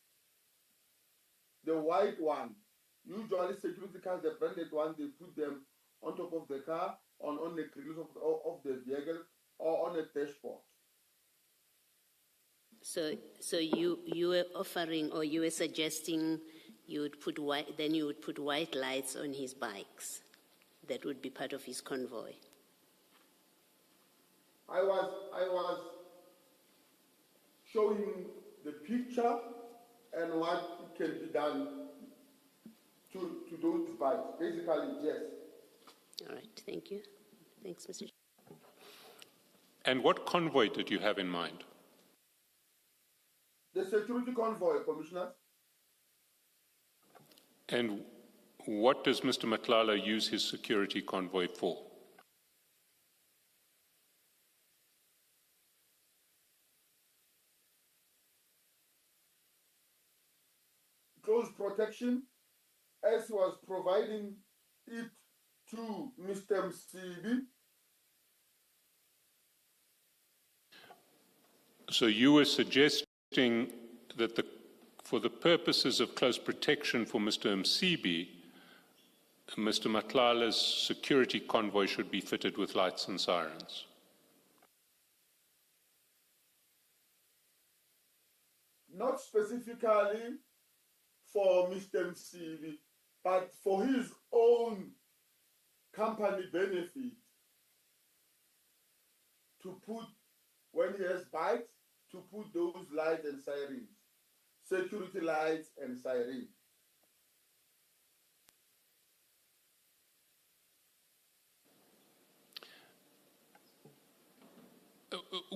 The white one. Usually security cars, the branded one, they put them on top of the car, on the grills of the vehicle, or on a dashboard. So you were offering, or you were suggesting you would put white lights on his bikes. That would be part of his convoy. I was showing the picture and what can be done to those bikes. Basically, yes. All right, thank you. Thanks, Mr. And what convoy did you have in mind? The security convoy, Commissioner. And what does Mr. Matlala use his security convoy for? Close protection, as he was providing it to Mr. Msibi. So you were suggesting that for the purposes of close protection for Mr. Msibi, Mr. Matlala's security convoy should be fitted with lights and sirens. Not specifically for Mr. Msibi, but for his own company benefit, to put, when he has bikes, to put those lights and sirens, security lights and sirens.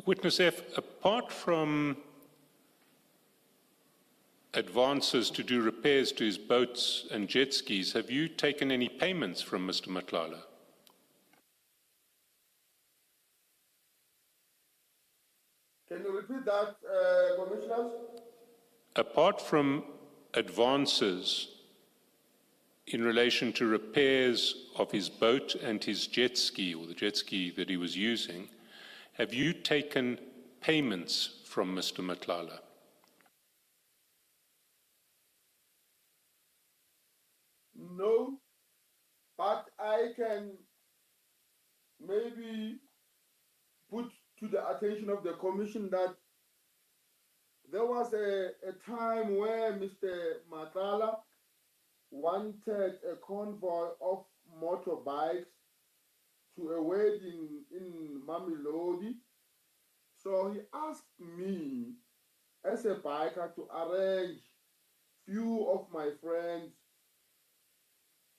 Witness F, apart from advances to do repairs to his boats and jet skis, have you taken any payments from Mr. Matlala? Can you repeat that, Commissioners? Apart from advances in relation to repairs of his boat and his jet ski, or the jet ski that he was using, have you taken payments from Mr. Madlanga? No, but I can maybe put to the attention of the commission that there was a time where Mr. Madlanga wanted a convoy of motorbikes to a wedding in Mamelodi. So he asked me as a biker to arrange few of my friends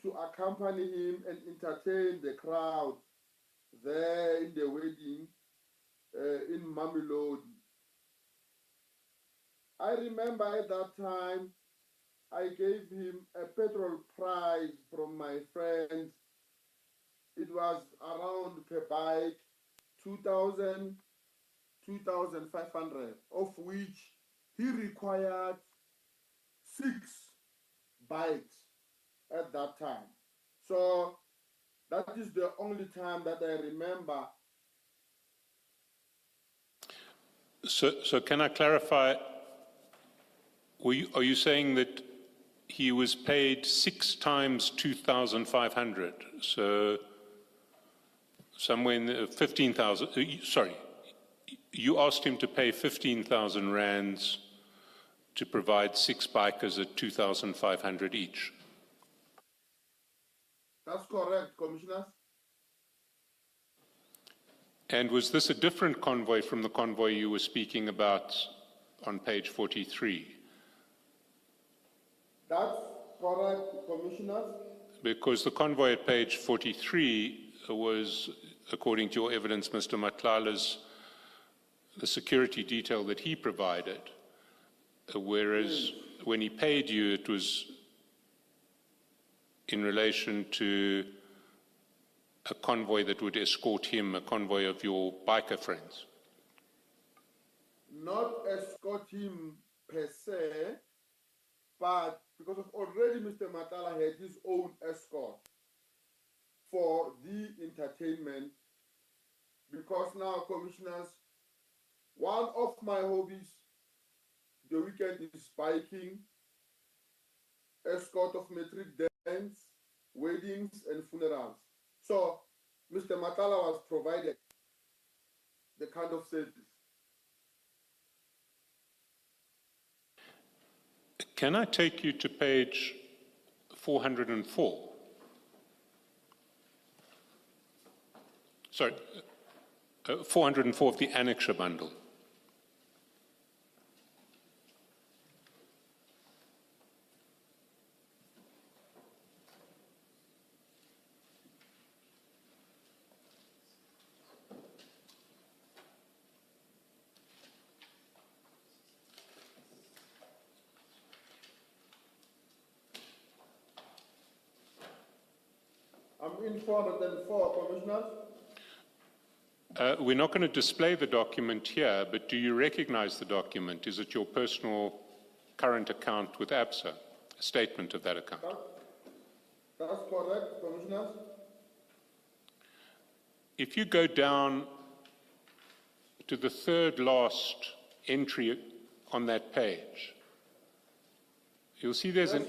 to accompany him and entertain the crowd there in the wedding in Mamelodi. I remember at that time I gave him a petrol prize from my friends. It was around per bike 2,000, 2,500, of which he required 6 bikes at that time. So that is the only time that I remember. So can I clarify, are you saying that he was paid 6 times 2,500? So somewhere in the 15,000, sorry, you asked him to pay 15,000 rands to provide 6 bikers at 2,500 each. That's correct, Commissioners. And was this a different convoy from the convoy you were speaking about on page 43? That's correct, Commissioners. Because the convoy at page 43 was, according to your evidence, Mr. Madlanga's, the security detail that he provided, whereas when he paid you, it was in relation to a convoy that would escort him, a convoy of your biker friends. Not escort him per se, but because of already Mr. Madlanga had his own escort for the entertainment. Because now, Commissioners, one of my hobbies the weekend is biking, escort of metric dance, weddings and funerals. So Mr. Madlanga was provided the kind of service. Can I take you to page 404? Sorry, 404 of the annexure bundle. I'm in 404, Commissioners. We're not going to display the document here, but do you recognize the document? Is it your personal current account with ABSA, a statement of that account? That's correct, Commissioners. If you go down to the third last entry on that page, you'll see there's an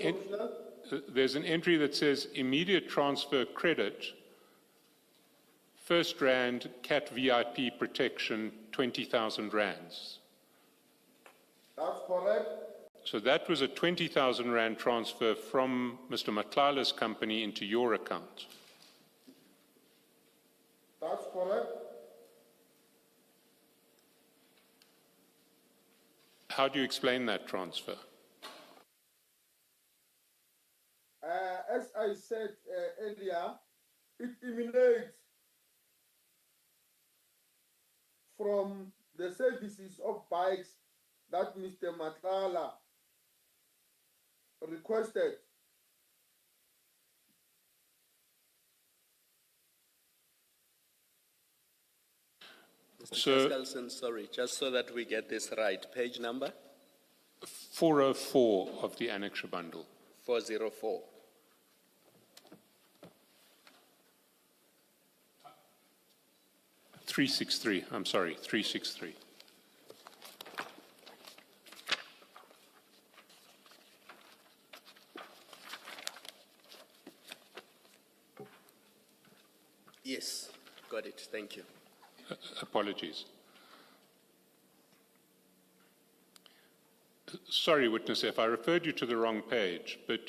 entry that says immediate transfer credit, first rand, CAT VIP protection, 20,000 rands. That's correct. So that was a 20,000 rand transfer from Mr. Madlanga's company into your account. That's correct. How do you explain that transfer? As I said earlier, it emanates from the services of bikes that Mr. Madlanga requested. Mr. Caskelson, sorry, just so that we get this right. Page number? 404 of the annexure bundle. 404. 363, I'm sorry, 363. Yes, got it. Thank you. Apologies. Sorry, witness F, I referred you to the wrong page, but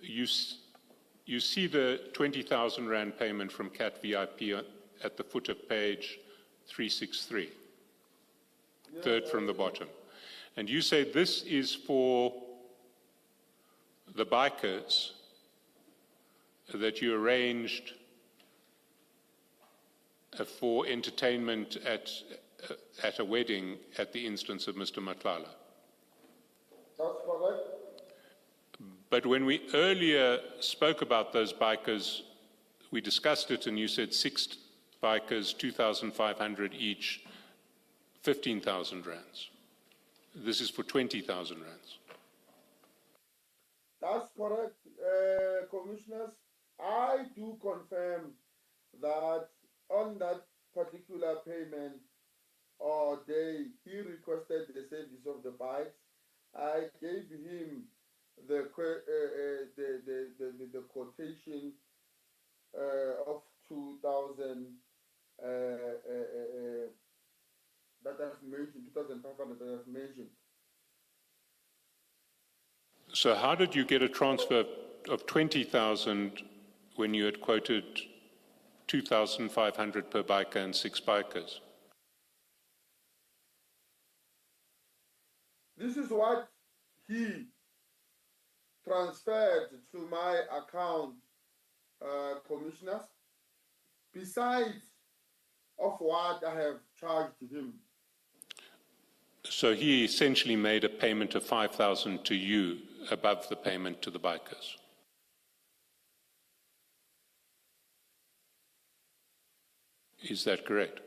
you see the 20,000 Rand payment from CAT VIP at the foot of page 363, third from the bottom. And you say this is for the bikers that you arranged for entertainment at a wedding at the instance of Mr. Matlala. That's correct. But when we earlier spoke about those bikers, we discussed it and you said 6 bikers, 2,500 each, 15,000 rands. This is for 20,000 rands. That's correct, commissioners. I do confirm that on that particular payment or day, he requested the service of the bikes. I gave him the quotation of 2,000 that I've mentioned, 2,500 that I've mentioned. So how did you get a transfer of 20,000 when you had quoted 2,500 per biker and 6 bikers? This is what he transferred to my account, commissioners, besides of what I have charged him. So he essentially made a payment of 5,000 to you above the payment to the bikers. Is that correct?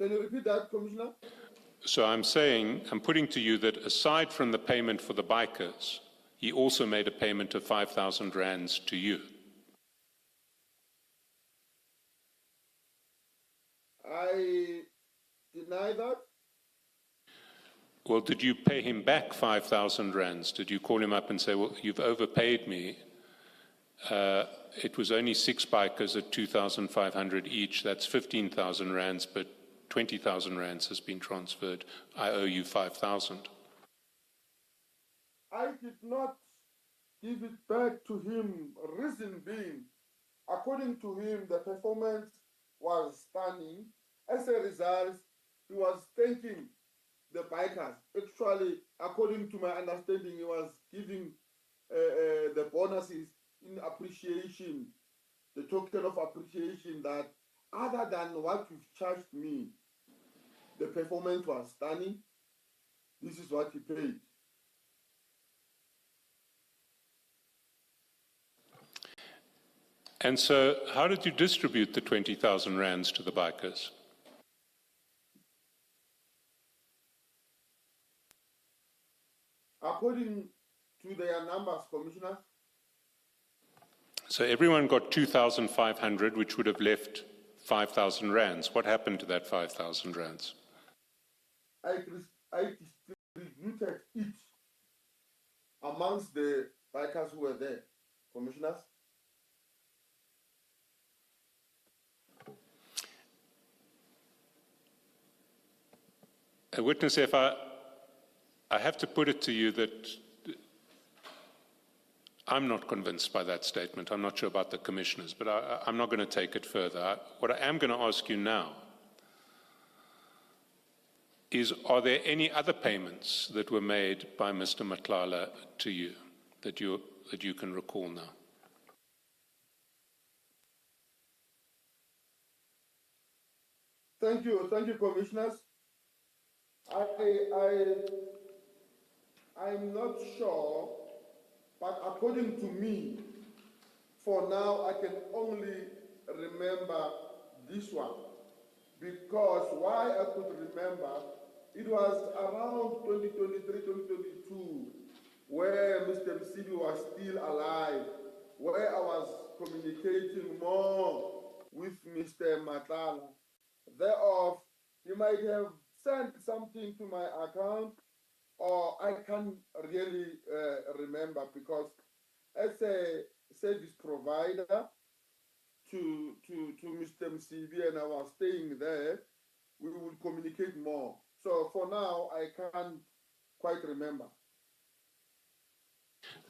Can you repeat that, Commissioner? So I'm saying, I'm putting to you that aside from the payment for the bikers, he also made a payment of 5,000 rands to you. I deny that. Well, did you pay him back 5,000 rands? Did you call him up and say, well, you've overpaid me? It was only 6 bikers at 2,500 each. That's 15,000 rands, but 20,000 rands has been transferred. I owe you 5,000. I did not give it back to him, reason being, according to him, the performance was stunning. As a result, he was thanking the bikers. Actually, according to my understanding, he was giving the bonuses in appreciation, the token of appreciation that other than what you've charged me, the performance was stunning. This is what he paid. And so how did you distribute the 20,000 rands to the bikers? According to their numbers, Commissioner, So everyone got 2,500, which would have left 5,000 rands. What happened to that 5,000 rands? I distributed it amongst the bikers who were there, commissioners. A witness, if I have to put it to you that I'm not convinced by that statement. I'm not sure about the commissioners, but I'm not going to take it further. What I am going to ask you now is, are there any other payments that were made by Mr. Matlala to you that you can recall now? Thank you, commissioners. I'm not sure, but according to me, for now, I can only remember this one. Because why I could remember, it was around 2023, 2022, where Mr. Msibi was still alive, where I was communicating more with Mr. Madlanga. Thereof, you might have sent something to my account, or I can't really remember, because as a service provider to Mr. Msibi, and I was staying there, we will communicate more. So for now, I can't quite remember.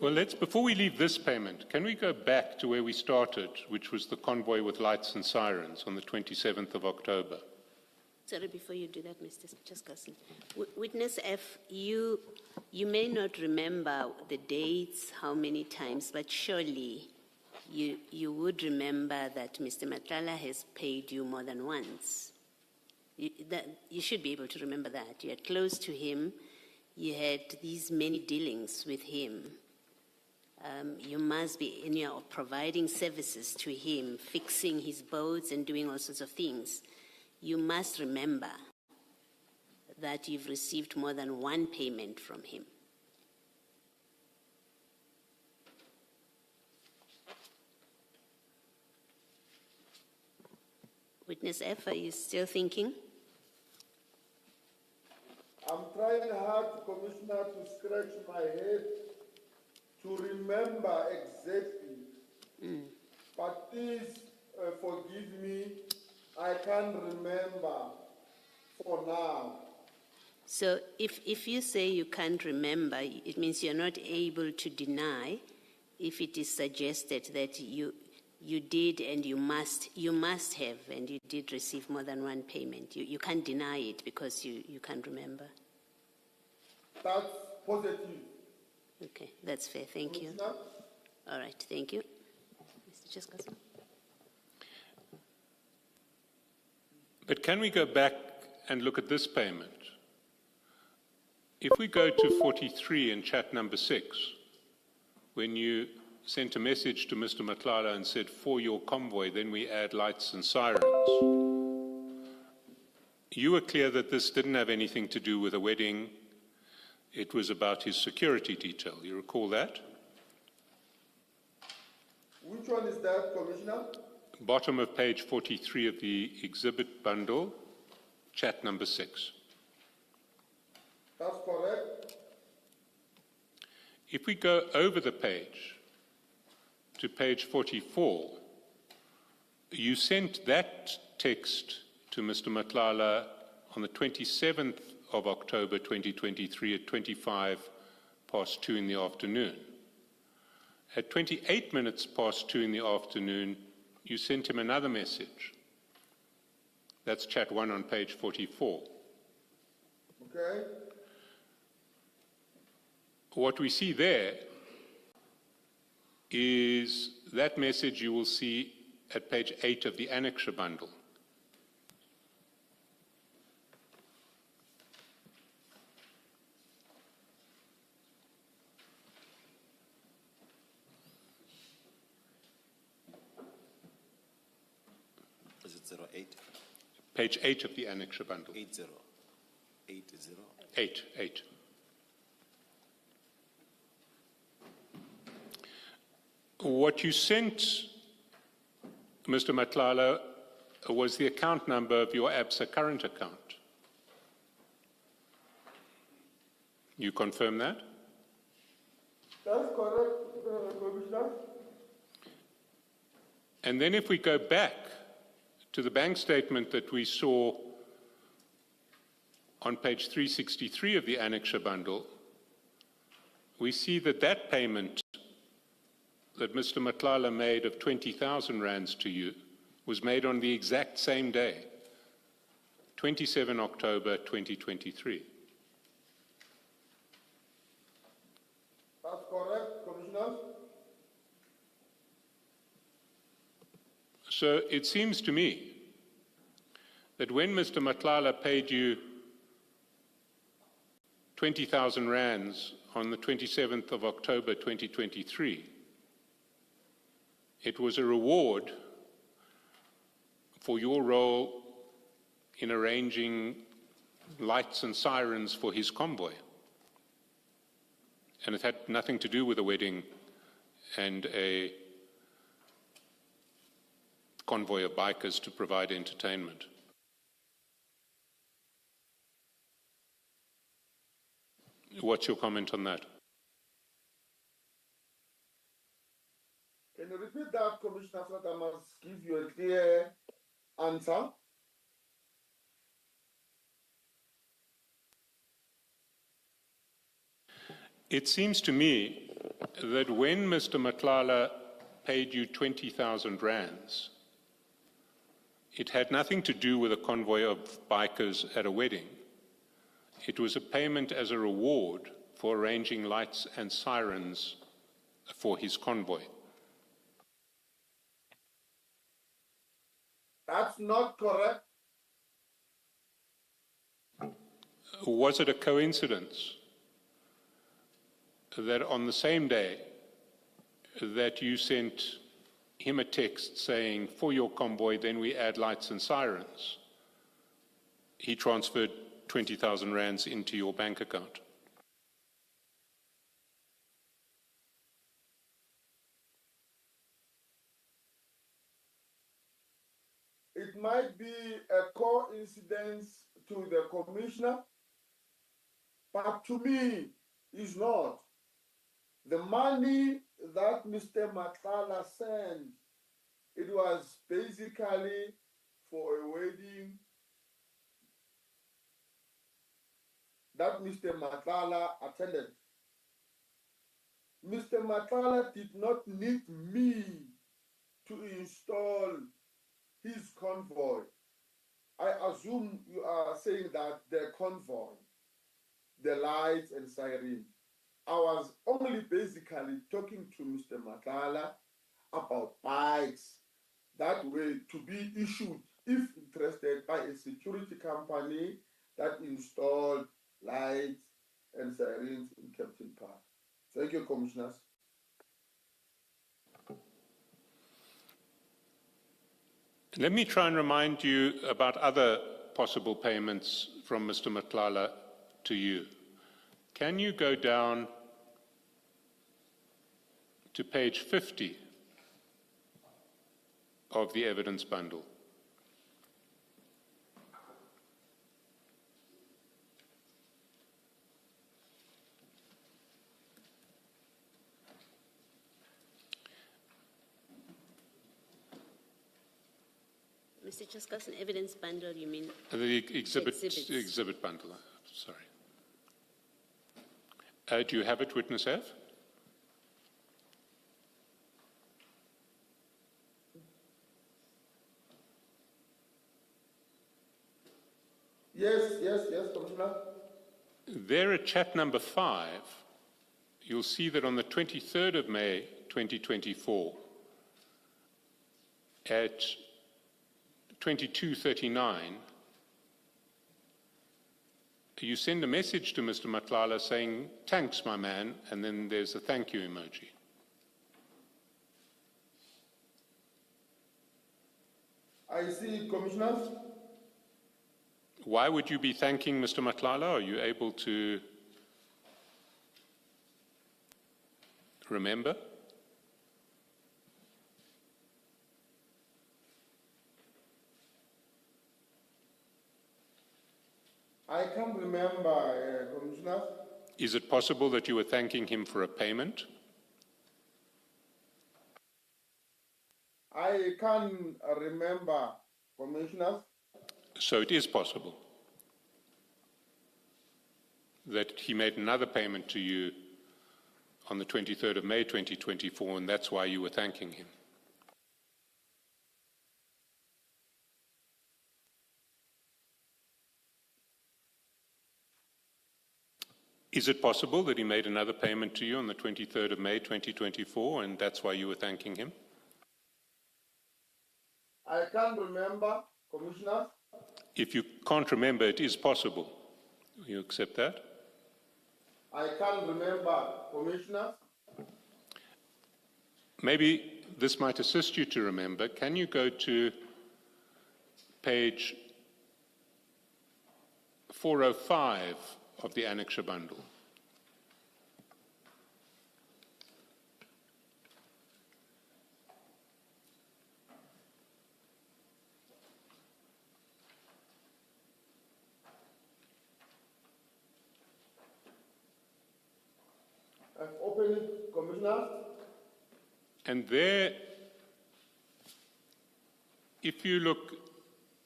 Well, before we leave this payment, can we go back to where we started, which was the convoy with lights and sirens on the 27th of October? Sorry, before you do that, Mr. Chairperson. Witness F, you may not remember the dates, how many times, but surely you would remember that Mr. Matlala has paid you more than once. You should be able to remember that. You are close to him. You had these many dealings with him. You must be, and you're providing services to him, fixing his boats and doing all sorts of things. You must remember that you've received more than one payment from him. Witness F, are you still thinking? I'm trying hard, Commissioner, to scratch my head to remember exactly. But please forgive me, I can't remember for now. So if you say you can't remember, it means you're not able to deny if it is suggested that you did and you must have, and you did receive more than one payment. You can't deny it because you can't remember. That's positive. Okay, that's fair. Thank you. Commissioner? All right, thank you. Mr. Chairperson. But can we go back and look at this payment? If we go to 43 in chat number 6, when you sent a message to Mr. Matlala and said, for your convoy, then we add lights and sirens, you were clear that this didn't have anything to do with a wedding. It was about his security detail. You recall that? Which one is that, Commissioner? Bottom of page 43 of the exhibit bundle, chat number 6. That's correct. If we go over the page to page 44, you sent that text to Mr. Matlala on the 27th of October 2023 at 2 in the afternoon. At 28 minutes past 2 in the afternoon, you sent him another message. That's chat 1 on page 44. Okay. What we see there is that message you will see at page 8 of the annexure bundle. Is it 08? Page 8 of the annexure bundle. 80. 8. What you sent, Mr. Matlala, was the account number of your ABSA current account. You confirm that? That's correct, Commissioner. And then if we go back to the bank statement that we saw on page 363 of the annexure bundle, we see that that payment that Mr. Matlala made of 20,000 rands to you was made on the exact same day, 27 October 2023. That's correct, Commissioner. So it seems to me that when Mr. Matlala paid you 20,000 rands on the 27th of October 2023, it was a reward for your role in arranging lights and sirens for his convoy. And it had nothing to do with a wedding and a convoy of bikers to provide entertainment. What's your comment on that? Can you repeat that, Commissioner, so that I must give you a clear answer? It seems to me that when Mr. Matlala paid you 20,000 rands, it had nothing to do with a convoy of bikers at a wedding. It was a payment as a reward for arranging lights and sirens for his convoy. That's not correct. Was it a coincidence that on the same day that you sent him a text saying, for your convoy, then we add lights and sirens, he transferred 20,000 rands into your bank account? It might be a coincidence to the commissioner, but to me, it's not. The money that Mr. Matlala sent, it was basically for a wedding that Mr. Matlala attended. Mr. Matlala did not need me to install his convoy. I assume you are saying that the convoy, the lights and siren. I was only basically talking to Mr. Matlala about bikes that were to be issued, if interested, by a security company that installed lights and sirens in Captain Park. Thank you, Commissioners. Let me try and remind you about other possible payments from Mr. Matlala to you. Can you go down to page 50 of the evidence bundle? Mr. Chaskasan, evidence bundle, you mean? The exhibit bundle, sorry. Do you have it, Witness F? Yes, Commissioner. There at chat number 5, you'll see that on the 23rd of May 2024, at 22:39, you send a message to Mr. Matlala saying, "Thanks, my man," and then there's a thank you emoji. I see, Commissioners. Why would you be thanking Mr. Matlala? Are you able to remember? I can't remember, Commissioner. Is it possible that you were thanking him for a payment? I can't remember, Commissioners. So it is possible that he made another payment to you on the 23rd of May 2024, and that's why you were thanking him. Is it possible that he made another payment to you on the 23rd of May 2024, and that's why you were thanking him? I can't remember, Commissioners. If you can't remember, it is possible. You accept that? I can't remember, Commissioners. Maybe this might assist you to remember. Can you go to page 405 of the annexure bundle? I've opened it, Commissioner. And there, if you look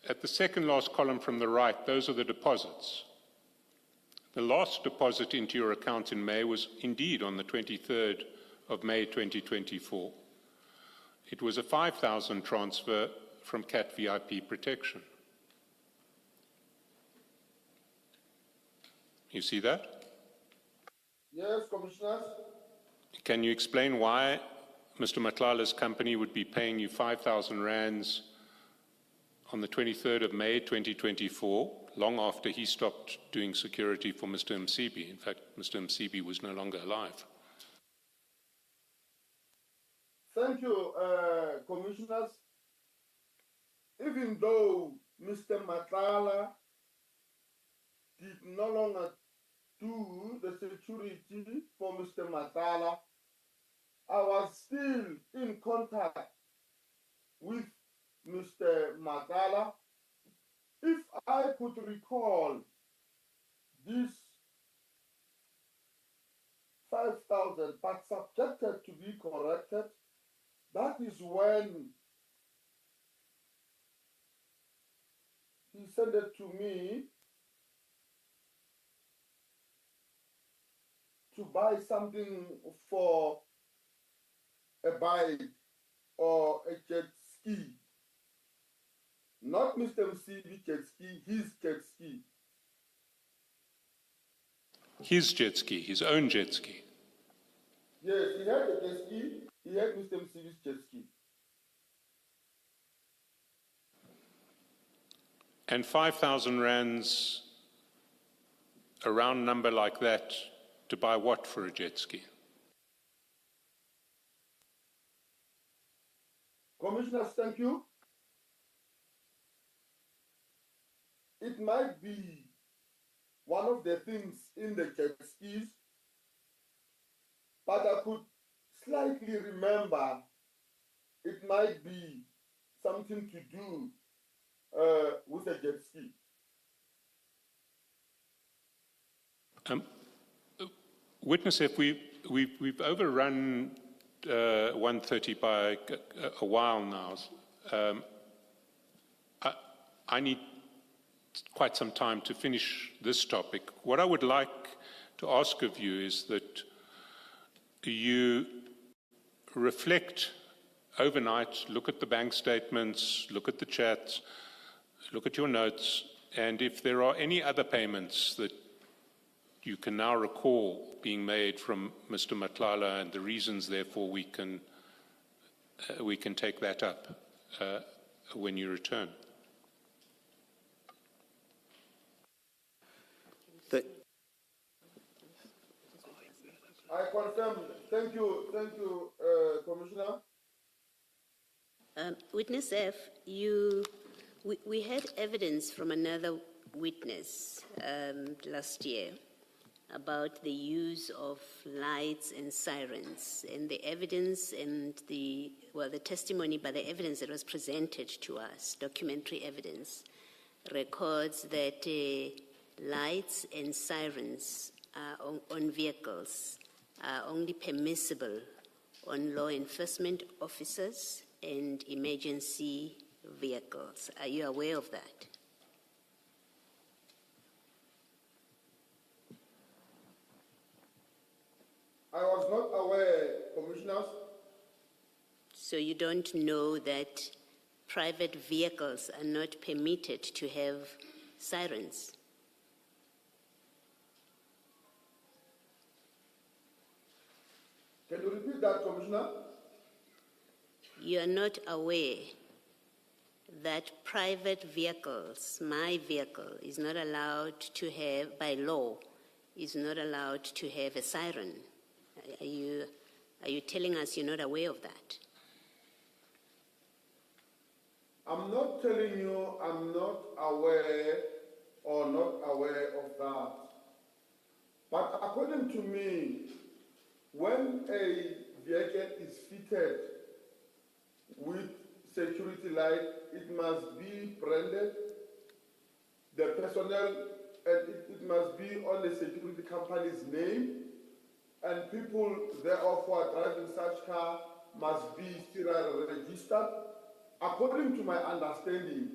at the second last column from the right, those are the deposits. The last deposit into your account in May was indeed on the 23rd of May 2024. It was a 5,000 transfer from CAT VIP protection. You see that? Yes, Commissioners. Can you explain why Mr. Matlala's company would be paying you 5,000 rands on the 23rd of May 2024, long after he stopped doing security for Mr. Msibi? In fact, Mr. Msibi was no longer alive. Thank you, Commissioners. Even though Mr. Matlala did no longer do the security for Mr. Matlala, I was still in contact with Mr. Matlala. If I could recall this 5,000, but subjected to be corrected, that is when he sent it to me to buy something for a bike or a jet ski. Not Mr. Msibi jet ski, his jet ski. His jet ski, his own jet ski. Yes, he had a jet ski, he had Mr. Msibi's jet ski. And 5,000 rands, a round number like that, to buy what for a jet ski? Commissioners, thank you. It might be one of the things in the jet skis, but I could slightly remember it might be something to do with a jet ski. Witness, if we've overrun 1:30 by a while now. I need quite some time to finish this topic. What I would like to ask of you is that you reflect overnight, look at the bank statements, look at the chats, look at your notes, and if there are any other payments that you can now recall being made from Mr. Matlala and the reasons, therefore, we can take that up when you return. I confirm. Thank you, Commissioner. Witness F, we had evidence from another witness last year about the use of lights and sirens, and the evidence and the testimony, but the evidence that was presented to us, documentary evidence, records that lights and sirens on vehicles are only permissible on law enforcement officers and emergency vehicles. Are you aware of that? I was not aware, Commissioners. So you don't know that private vehicles are not permitted to have sirens? Can you repeat that, Commissioner? You are not aware that private vehicles, my vehicle, is not allowed to have, by law, is not allowed to have a siren. Are you telling us you're not aware of that? I'm not telling you I'm not aware or not aware of that. But according to me, when a vehicle is fitted with security light, it must be branded, the personnel, and it must be on the security company's name, and people thereof who are driving such car must be serial registered. According to my understanding,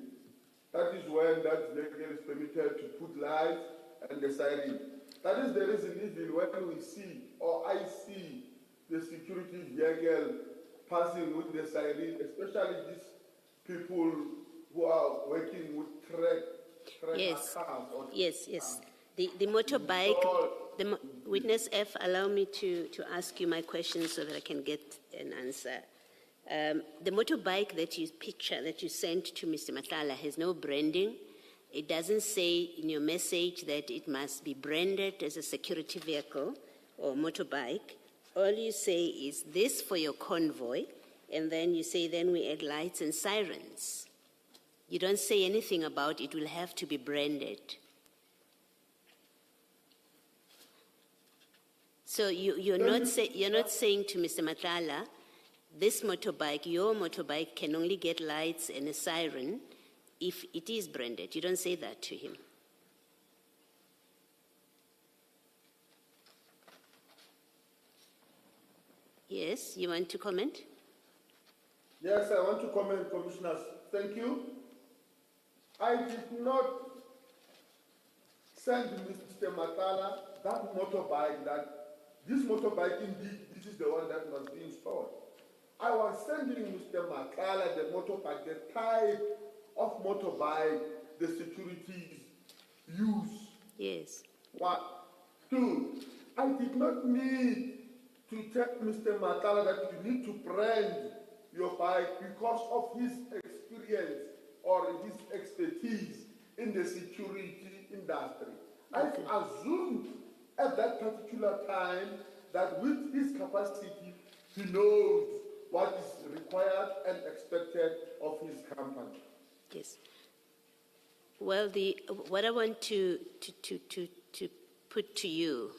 that is when that vehicle is permitted to put lights and the siren. That is the reason even when we see, or I see, the security vehicle passing with the siren, especially these people who are working with Yes. cars. Yes. The motorbike, witness F, allow me to ask you my question so that I can get an answer. The motorbike that you picture, that you sent to Mr. Matala, has no branding. It doesn't say in your message that it must be branded as a security vehicle or motorbike. All you say is this for your convoy, and then you say then we add lights and sirens. You don't say anything about it will have to be branded. So you're not saying to Mr. Matala, this motorbike, your motorbike, can only get lights and a siren if it is branded. You don't say that to him. Yes, you want to comment? Yes, I want to comment, Commissioners. Thank you. I did not send Mr. Matala that motorbike, that this motorbike indeed, this is the one that must be installed. I was sending Mr. Matala the motorbike, the type of motorbike the securities use. Yes. 1. 2, I did not need to tell Mr. Matala that you need to brand your bike because of his experience or his expertise in the security industry. I assumed at that particular time that with his capacity, he knows what is required and expected of his company. Yes. Well, what I want to put to you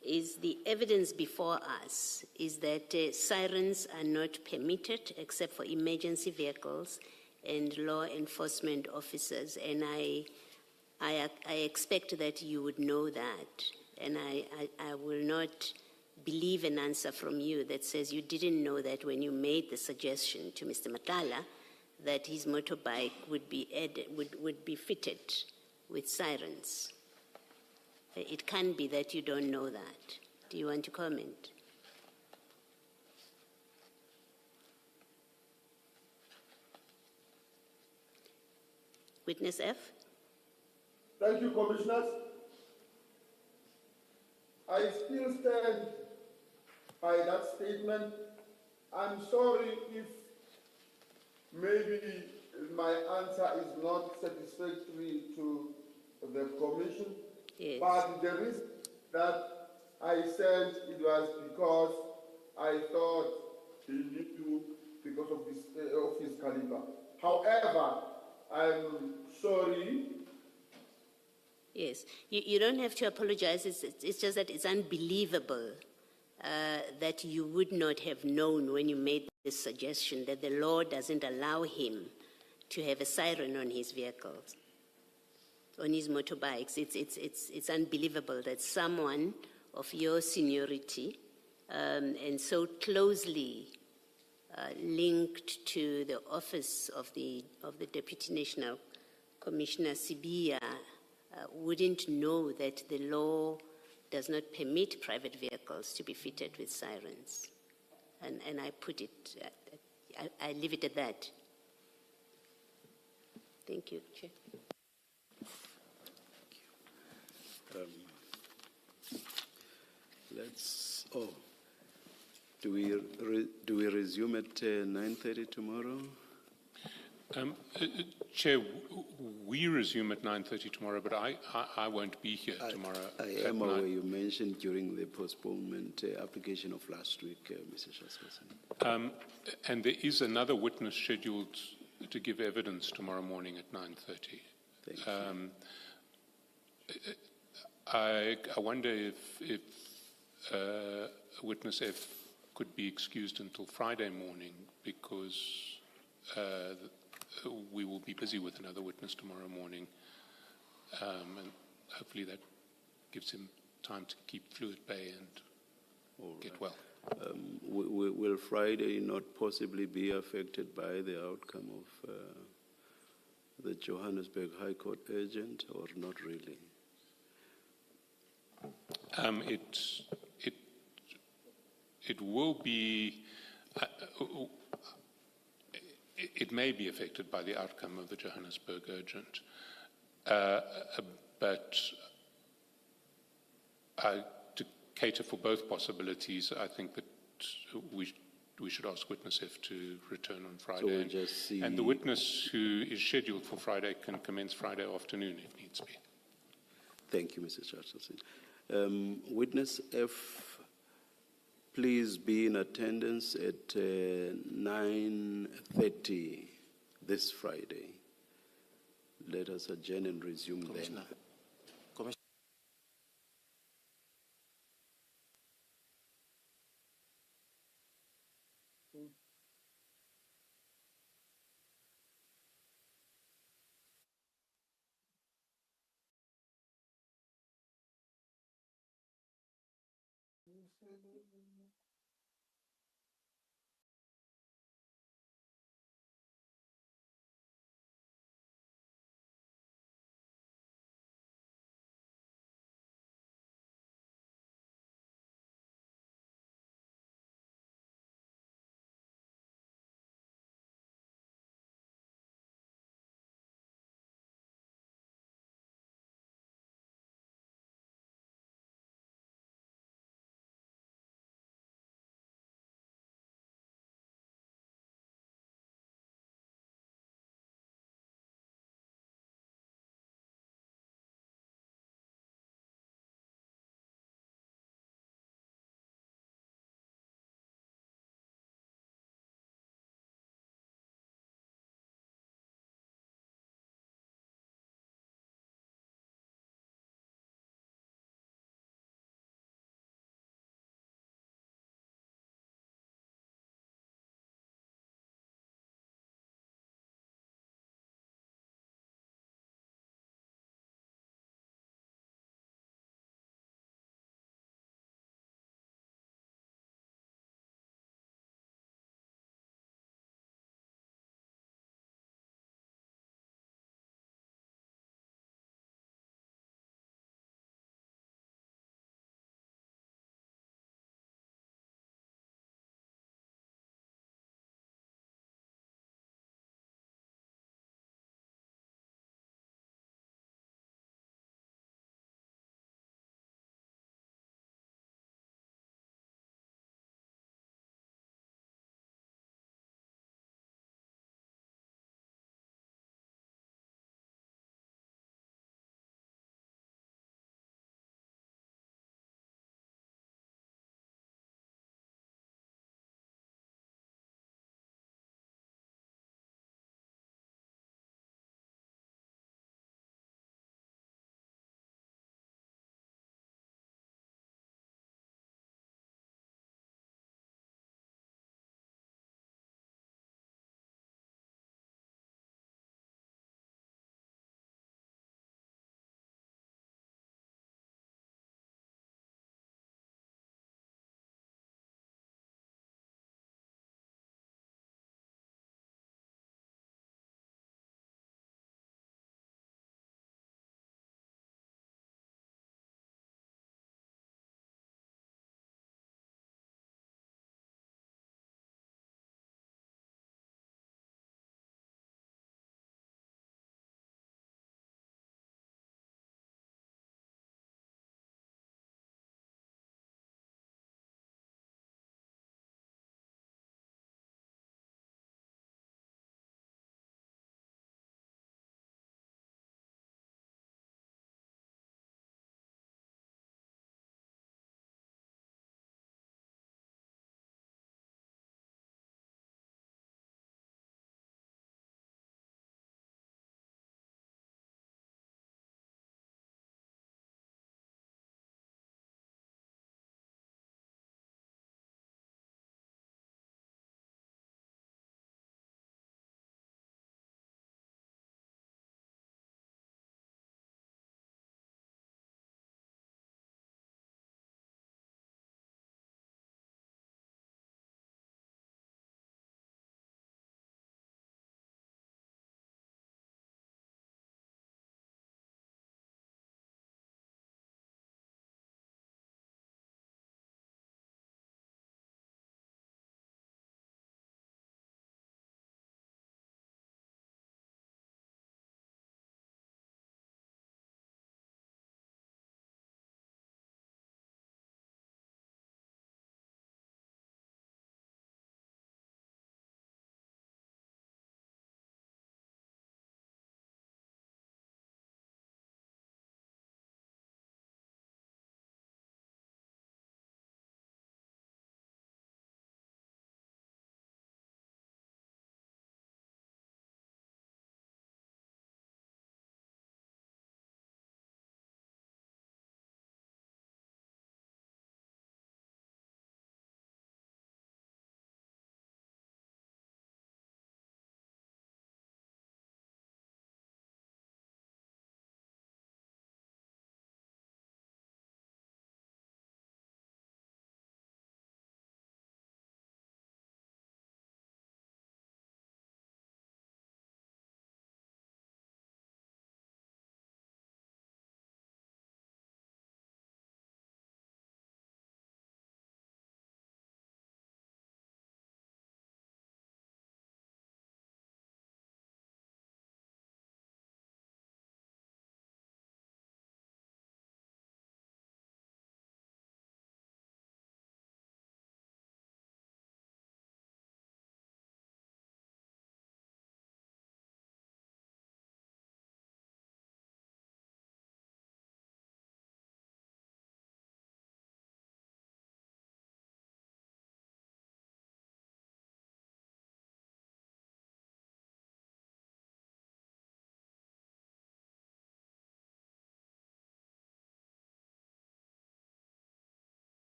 is the evidence before us is that sirens are not permitted except for emergency vehicles and law enforcement officers, and I expect that you would know that, and I will not believe an answer from you that says you didn't know that when you made the suggestion to Mr. Matala that his motorbike would be fitted with sirens. It can be that you don't know that. Do you want to comment? Witness F? Thank you, Commissioners. I still stand by that statement. I'm sorry if maybe my answer is not satisfactory to the Commission. Yes. But the reason that I said it was because I thought he need to, because of his caliber. However, I'm sorry. Yes, you don't have to apologize. It's just that it's unbelievable that you would not have known when you made this suggestion that the law doesn't allow him to have a siren on his vehicles, on his motorbikes. It's unbelievable that someone of your seniority and so closely linked to the office of the Deputy National Commissioner Sibia wouldn't know that the law does not permit private vehicles to be fitted with sirens. And I put it, I leave it at that. Thank you, Chair. Do we resume at 9:30 tomorrow? Chair, we resume at 9:30 tomorrow, but I won't be here tomorrow. I am aware you mentioned during the postponement application of last week, Mr. Shaskowson. And there is another witness scheduled to give evidence tomorrow morning at 9:30. Thank you. I wonder if witness F could be excused until Friday morning because we will be busy with another witness tomorrow morning, and hopefully that gives him time to keep fluid bay and All get right. well. Will Friday not possibly be affected by the outcome of the Johannesburg High Court urgent, or not really? It will be, it may be affected by the outcome of the Johannesburg urgent, but to cater for both possibilities, I think that we should ask witness F to return on Friday. we'll just see- And the witness who is scheduled for Friday can commence Friday afternoon if needs be. Thank you, Mr. Charles. Witness F, please be in attendance at 9:30 this Friday. Let us adjourn and resume then. Commissioner. Commissioner.